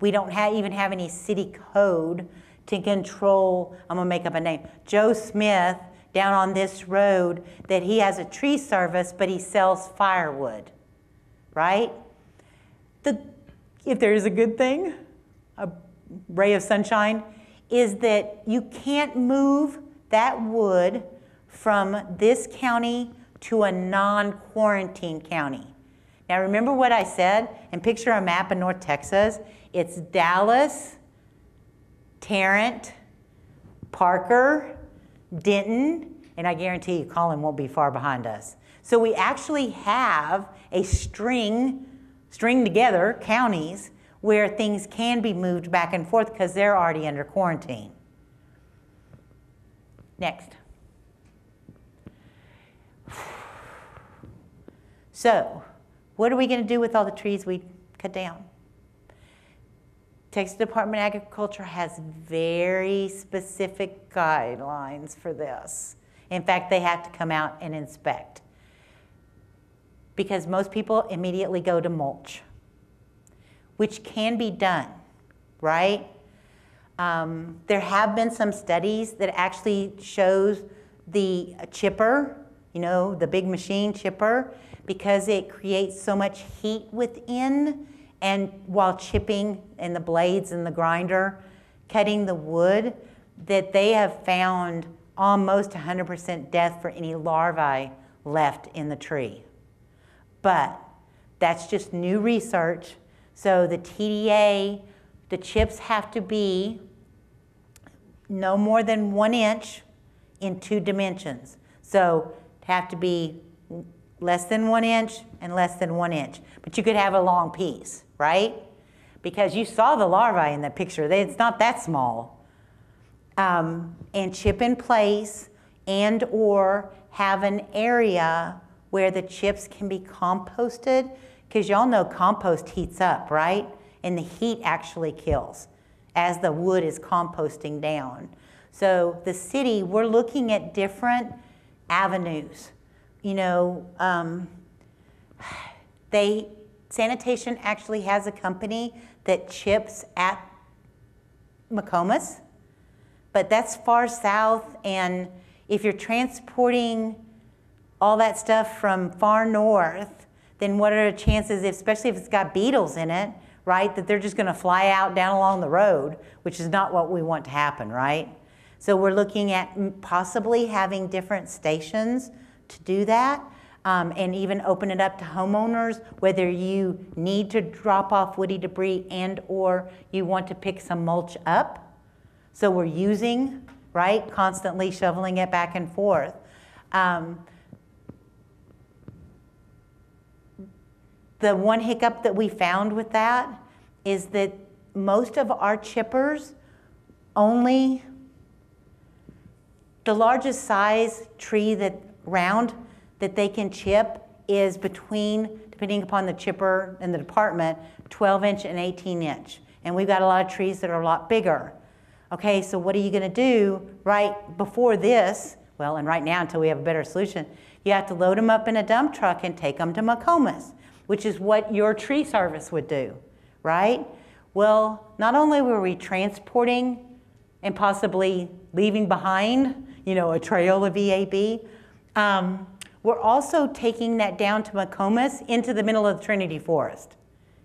We don't even have any city code to control, I'm gonna make up a name, Joe Smith down on this road, that he has a tree service, but he sells firewood, right? If there is a good thing, a ray of sunshine, is that you can't move that wood from this county to a non-quarantine county. Now remember what I said, and picture a map of North Texas. It's Dallas, Tarrant, Parker, Denton, and I guarantee you Collin won't be far behind us. So we actually have a string together counties where things can be moved back and forth because they're already under quarantine. Next. So what are we going to do with all the trees we cut down? Texas Department of Agriculture has very specific guidelines for this. In fact, they have to come out and inspect, because most people immediately go to mulch, which can be done, right? There have been some studies that actually shows the chipper, you know, the big machine chipper, because it creates so much heat within, and while chipping and the blades and the grinder, cutting the wood, that they have found almost 100% death for any larvae left in the tree. But that's just new research. So the TDA, the chips have to be no more than 1 inch in 2 dimensions. So it have to be less than 1 inch and less than 1 inch. But you could have a long piece, right? Because you saw the larvae in that picture. It's not that small. And chip in place, and or have an area where the chips can be composted, because y'all know compost heats up, right? And the heat actually kills as the wood is composting down. So the city, we're looking at different avenues. You know, sanitation actually has a company that chips at McComas, but that's far south, and if you're transporting all that stuff from far north, then what are the chances, especially if it's got beetles in it, right, that they're just going to fly out down along the road, which is not what we want to happen, right? So we're looking at possibly having different stations to do that, and even open it up to homeowners, whether you need to drop off woody debris and or you want to pick some mulch up. So we're using, right, constantly shoveling it back and forth. The one hiccup that we found with that is that most of our chippers only, the largest size tree that round that they can chip is between, depending upon the chipper and the department, 12-inch and 18-inch. And we've got a lot of trees that are a lot bigger. Okay, so what are you going to do right before this? Well, and right now, until we have a better solution, you have to load them up in a dump truck and take them to McComas, which is what your tree service would do, right? Well, not only were we transporting and possibly leaving behind, you know, a trail of EAB, we're also taking that down to McComas into the middle of the Trinity Forest.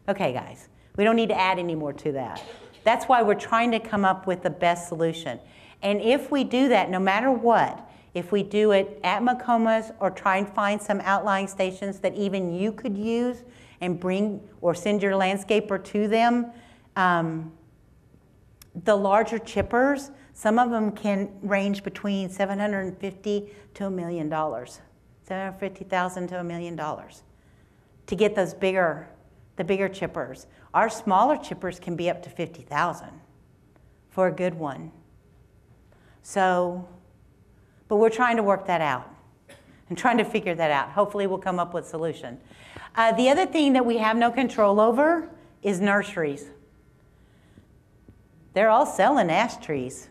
Okay, guys, we don't need to add any more to that. That's why we're trying to come up with the best solution. And if we do that, no matter what, if we do it at McComas or try and find some outlying stations that even you could use and bring or send your landscaper to them, the larger chippers, some of them can range between $750,000 to $1 million. $750,000 to $1 million to get those bigger, the bigger chippers. Our smaller chippers can be up to $50,000 for a good one. So, but we're trying to work that out and trying to figure that out. Hopefully we'll come up with a solution. The other thing that we have no control over is nurseries. They're all selling ash trees.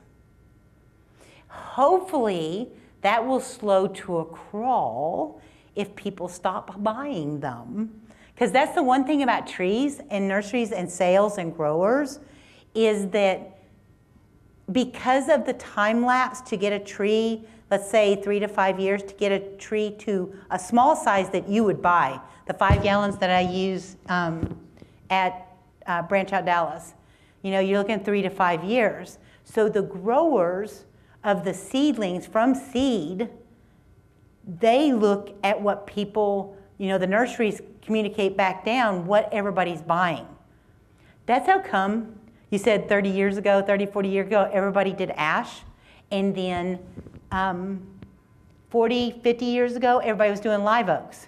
Hopefully that will slow to a crawl if people stop buying them. Because that's the one thing about trees and nurseries and sales and growers, is that because of the time lapse to get a tree, let's say 3 to 5 years to get a tree to a small size that you would buy, the 5 gallons that I use at Branch Out Dallas, you know, you're looking at 3 to 5 years. So the growers of the seedlings from seed, they look at what people, you know, the nurseries communicate back down what everybody's buying. That's how come you said 30 years ago, 30, 40 years ago, everybody did ash. And then 40, 50 years ago, everybody was doing live oaks.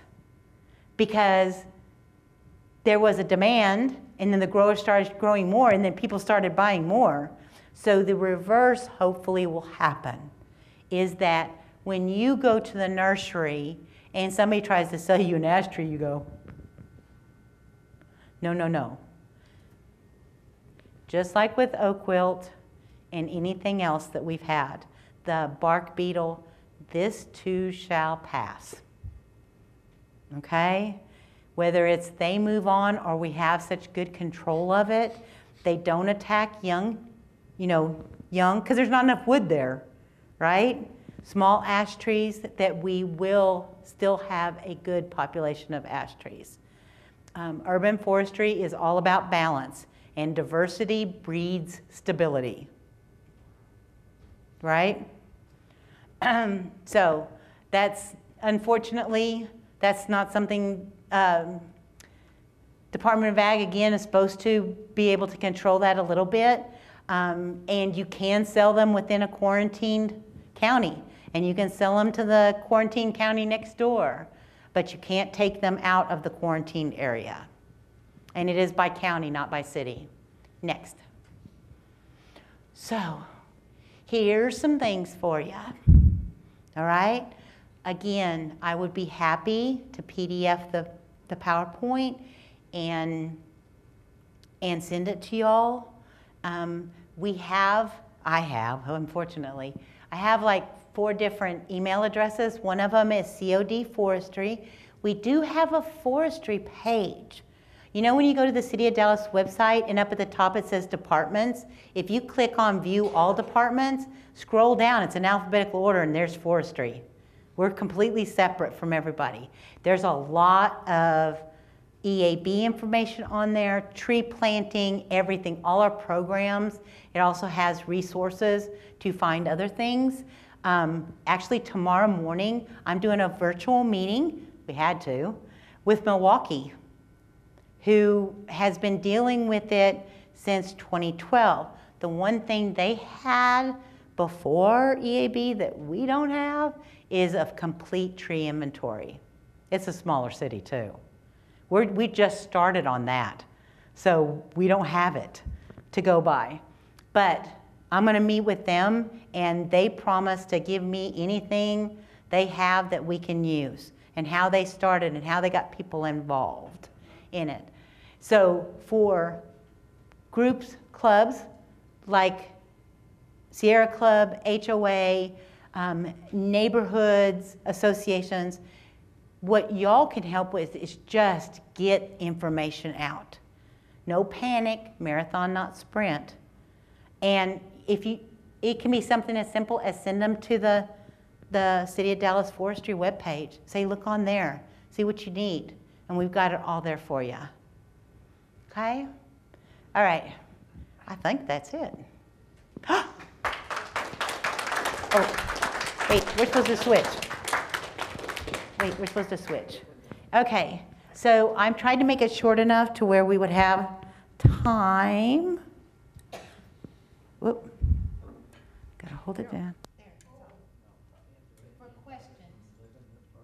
Because there was a demand, and then the growers started growing more, and then people started buying more. So the reverse hopefully will happen, is that when you go to the nursery and somebody tries to sell you an ash tree, you go, no, no, no. Just like with oak wilt and anything else that we've had, the bark beetle, this too shall pass. Okay? Whether it's they move on or we have such good control of it, they don't attack young, because there's not enough wood there, right? Small ash trees that we will still have a good population of ash trees. Urban forestry is all about balance, and diversity breeds stability, right? So that's, unfortunately, that's not something Department of Ag, again, is supposed to be able to control that a little bit. And you can sell them within a quarantined county, and you can sell them to the quarantined county next door, but you can't take them out of the quarantined area. And it is by county, not by city. Next. So, here's some things for you. All right? Again, I would be happy to PDF the PowerPoint and send it to y'all. I have like 4 different email addresses. One of them is COD Forestry. We do have a forestry page. You know when you go to the City of Dallas website and up at the top it says departments? If you click on view all departments, scroll down, it's in alphabetical order and there's forestry. We're completely separate from everybody. There's a lot of EAB information on there, tree planting, everything, all our programs. It also has resources to find other things. Actually, tomorrow morning, I'm doing a virtual meeting, we had to, with Milwaukee, who has been dealing with it since 2012. The one thing they had before EAB that we don't have is a complete tree inventory. It's a smaller city too. We just started on that, so we don't have it to go by. But I'm gonna meet with them, and they promise to give me anything they have that we can use, and how they started and how they got people involved in it. So for groups, clubs, like Sierra Club, HOA, neighborhoods, associations, what y'all can help with is just get information out. No panic, marathon, not sprint. And it can be something as simple as send them to the City of Dallas Forestry webpage. Say, look on there, see what you need. And we've got it all there for you. Okay? All right, I think that's it. Oh, wait, we're supposed to switch. Wait, we're supposed to switch. Okay, so I'm trying to make it short enough to where we would have time. Whoop, gotta hold it down. For questions.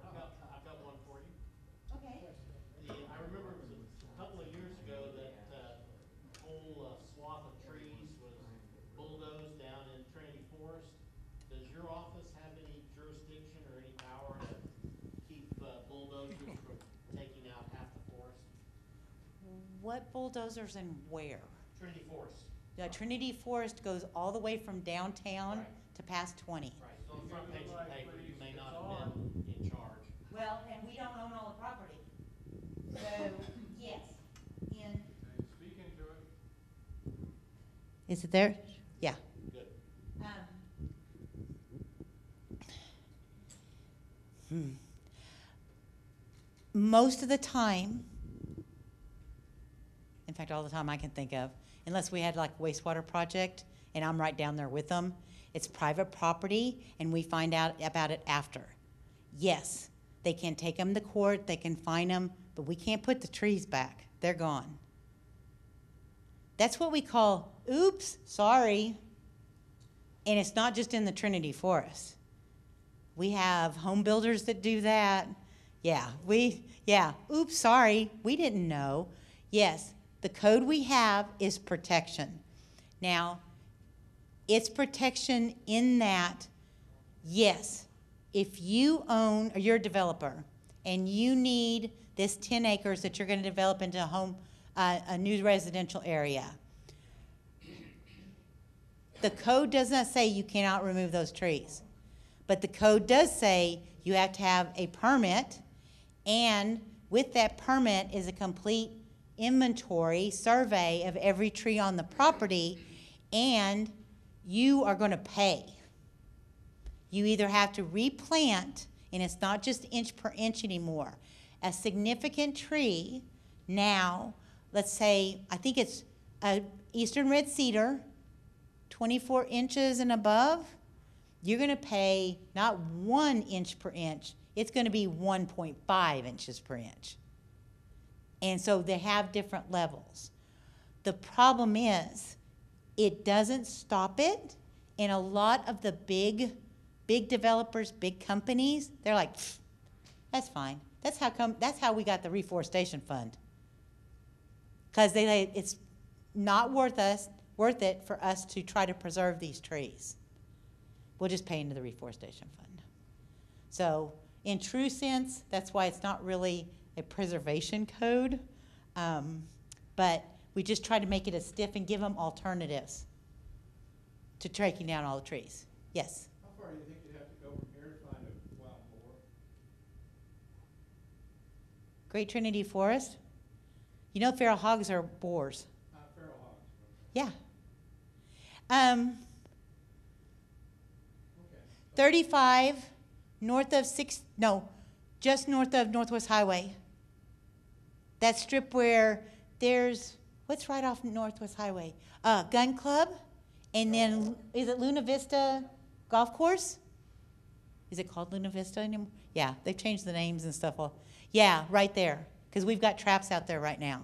I've got one for you. Okay. I remember it was a couple of years ago that whole swath of trees was bulldozed down in Trinity Forest. Does your office have any jurisdiction or any power to keep bulldozers from taking out half the forest? What bulldozers and where? Trinity Forest. Trinity Forest goes all the way from downtown to past 20. Right, so on the front page of the paper, you may not have been in charge. Well, and we don't own all the property. So, yes. And speak into it. Is it there? Yeah. Good. Most of the time, in fact, all the time I can think of, unless we had like a wastewater project and I'm right down there with them, it's private property and we find out about it after. Yes, they can take them to court, they can fine them, but we can't put the trees back. They're gone. That's what we call, oops, sorry. And it's not just in the Trinity Forest. We have home builders that do that. Oops, sorry, we didn't know. Yes, the code we have is protection. Now, it's protection in that, yes, if you own, or you're a developer, and you need this 10 acres that you're going to develop into a new residential area. The code does not say you cannot remove those trees, but the code does say you have to have a permit, and with that permit is a complete inventory survey of every tree on the property, and you are going to pay. You either have to replant, and it's not just inch per inch anymore. A significant tree now, let's say, I think it's a eastern red cedar, 24 inches and above, you're going to pay not 1 inch per inch, it's going to be 1.5 inches per inch. And so they have different levels. The problem is, it doesn't stop it, and a lot of the big developers, big companies, they're like, that's fine. That's how we got the reforestation fund. Because it's not worth it for us to try to preserve these trees. We'll just pay into the reforestation fund. So in true sense, that's why it's not really a preservation code, but we just try to make it as stiff and give them alternatives to taking down all the trees. Yes? How far do you think you'd have to go from here to find a wild boar? Great Trinity Forest. You know feral hogs are boars. Feral hogs. Yeah. Okay. 35 just north of Northwest Highway. That strip where there's, what's right off Northwest Highway? Gun Club, and then, is it Luna Vista Golf Course? Is it called Luna Vista anymore? Yeah, they've changed the names and stuff. Yeah, right there, because we've got traps out there right now.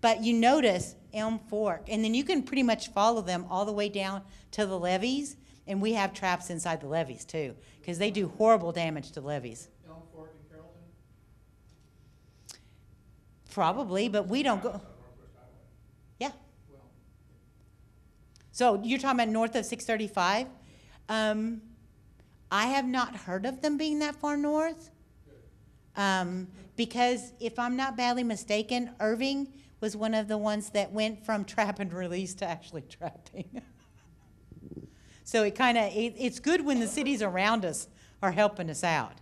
But you notice Elm Fork, and then you can pretty much follow them all the way down to the levees, and we have traps inside the levees too, because they do horrible damage to levees. Elm Fork and Carrollton? Probably, but we don't go. Yeah. So you're talking about north of 635? I have not heard of them being that far north. Because if I'm not badly mistaken, Irving was one of the ones that went from trap and release to actually trapping. So it's good when the cities around us are helping us out.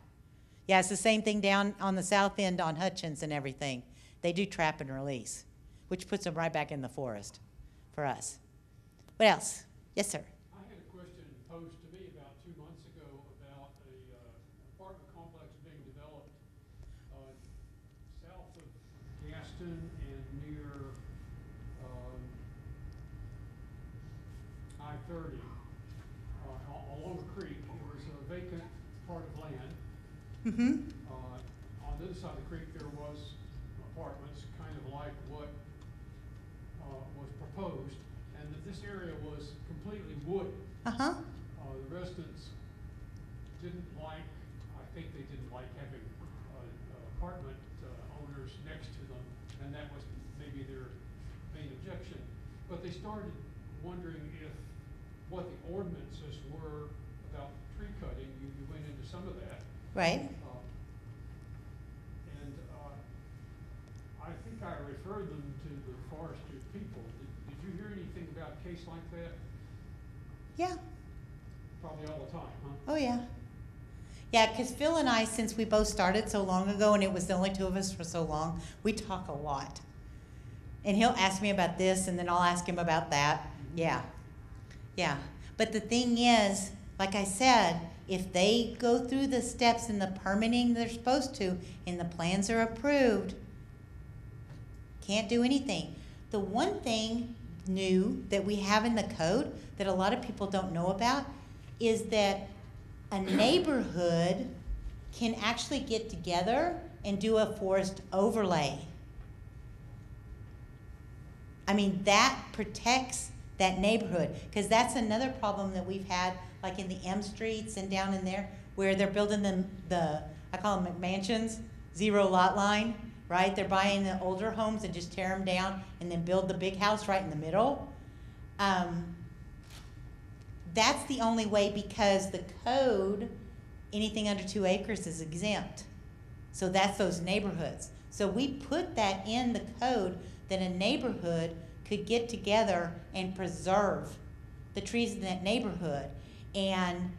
Yeah, it's the same thing down on the south end on Hutchins and everything. They do trap and release, which puts them right back in the forest for us. What else? Yes, sir. I had a question posed to me about 2 months ago about a apartment complex being developed south of Gaston and near I-30 along the creek. It was a vacant part of land. Mm-hmm. On the other side of the creek, there was apartments, kind of like what was proposed, and that this area was completely wooded. Uh-huh. The residents didn't like, I think they didn't like having apartment owners next to them, and that was maybe their main objection. But they started wondering what the ordinances were about tree cutting. You went into some of that. Right. I think I referred them to the forestry people. Did you hear anything about a case like that? Yeah. Probably all the time, huh? Oh, yeah. Yeah, because Phil and I, since we both started so long ago, and it was the only two of us for so long, we talk a lot. And he'll ask me about this, and then I'll ask him about that. Yeah. Yeah. But the thing is, like I said, if they go through the steps in the permitting they're supposed to, and the plans are approved, can't do anything. The one thing new that we have in the code that a lot of people don't know about is that a neighborhood can actually get together and do a forest overlay. I mean, that protects that neighborhood, because that's another problem that we've had, like in the M streets and down in there, where they're building I call them McMansions, zero lot line, right? They're buying the older homes and just tear them down and then build the big house right in the middle. That's the only way, because the code, anything under 2 acres is exempt. So that's those neighborhoods. So we put that in the code that a neighborhood could get together and preserve the trees in that neighborhood. And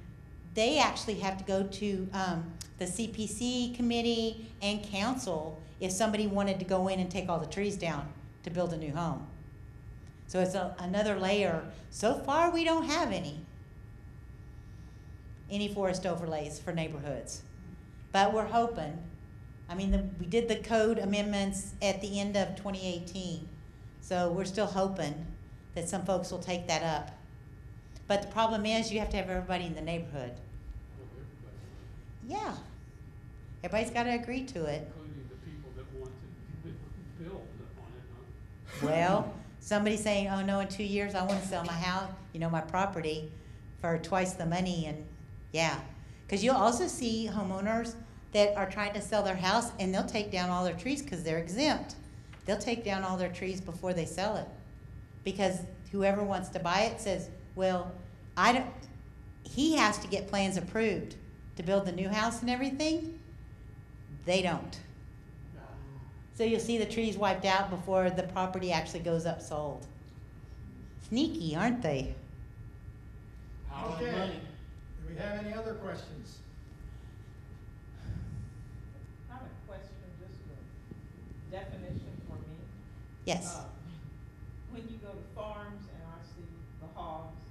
they actually have to go to the CPC committee and council if somebody wanted to go in and take all the trees down to build a new home. So it's another layer. So far, we don't have any forest overlays for neighborhoods. But we're hoping. I mean, we did the code amendments at the end of 2018. So we're still hoping that some folks will take that up. But the problem is you have to have everybody in the neighborhood. Yeah. Everybody's got to agree to it. Including the people that want to build on it, huh? Well, somebody's saying, oh no, in 2 years I want to sell my house, my property for twice the money, and yeah. Because you'll also see homeowners that are trying to sell their house and they'll take down all their trees because they're exempt. They'll take down all their trees before they sell it. Because whoever wants to buy it says, well, he has to get plans approved to build the new house and everything. They don't. So you'll see the trees wiped out before the property actually goes up sold. Sneaky, aren't they? Okay. Do we have any other questions? I have a question, just a definition for me. Yes. When you go to farms and I see the hogs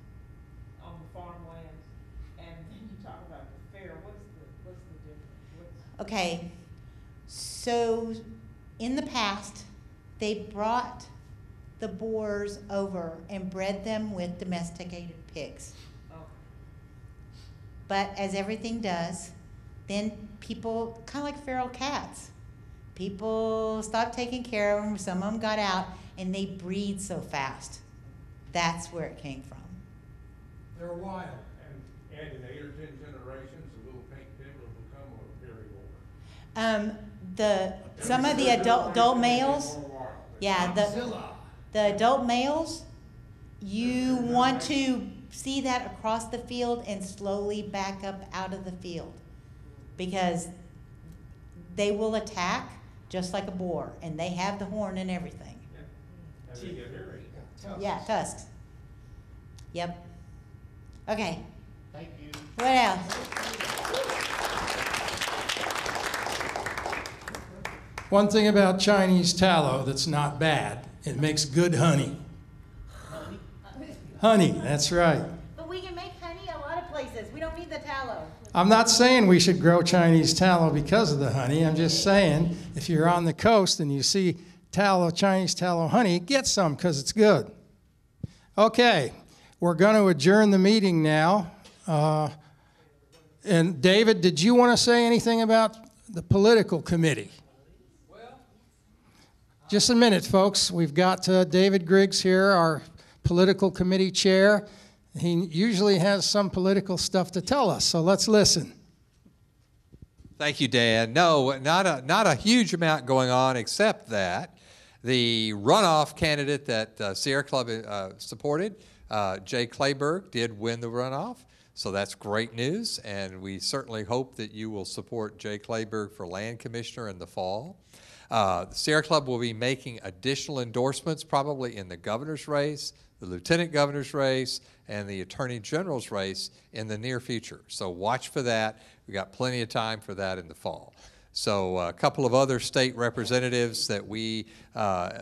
on the farmlands, and then you talk about the fair, what's the difference? Okay. So in the past, they brought the boars over and bred them with domesticated pigs. Oh, But as everything does, then people, kind of like feral cats, people stopped taking care of them, some of them got out, and they breed so fast. That's where it came from. They're wild. And in 8 or 10 generations, the little pink pig will become a fairy boar. Some of the adult males, yeah, the adult males, you want to see that across the field and slowly back up out of the field, because they will attack just like a boar, and they have the horn and everything. And they get hairy. Yeah, tusks. Yep. Okay. Thank you. What else? One thing about Chinese tallow that's not bad, it makes good honey. Honey, that's right. But we can make honey a lot of places. We don't need the tallow. I'm not saying we should grow Chinese tallow because of the honey. I'm just saying if you're on the coast and you see tallow, Chinese tallow honey, get some because it's good. Okay, we're going to adjourn the meeting now. And David, did you want to say anything about the political committee? Just a minute, folks. We've got David Griggs here, our political committee chair. He usually has some political stuff to tell us, so let's listen. Thank you, Dan. No, not a huge amount going on, except that the runoff candidate that Sierra Club supported, Jay Clayburgh, did win the runoff. So that's great news, and we certainly hope that you will support Jay Clayburgh for Land Commissioner in the fall. The Sierra Club will be making additional endorsements probably in the governor's race, the lieutenant governor's race, and the attorney general's race in the near future. So watch for that. We've got plenty of time for that in the fall. So a couple of other state representatives that we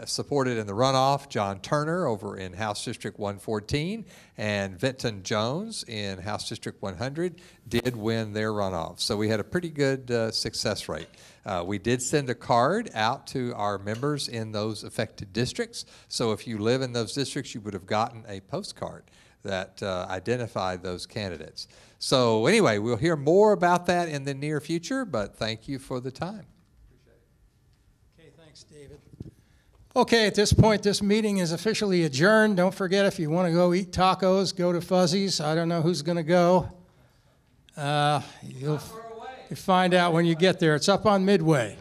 supported in the runoff, John Turner over in House District 114 and Vinton Jones in House District 100 did win their runoff. So we had a pretty good success rate. We did send a card out to our members in those affected districts. So if you live in those districts, you would have gotten a postcard that identified those candidates. So anyway, we'll hear more about that in the near future, but thank you for the time. Okay, thanks, David. Okay, at this point, this meeting is officially adjourned. Don't forget, if you want to go eat tacos, go to Fuzzy's. I don't know who's going to go. You'll find out when you get there. It's up on Midway.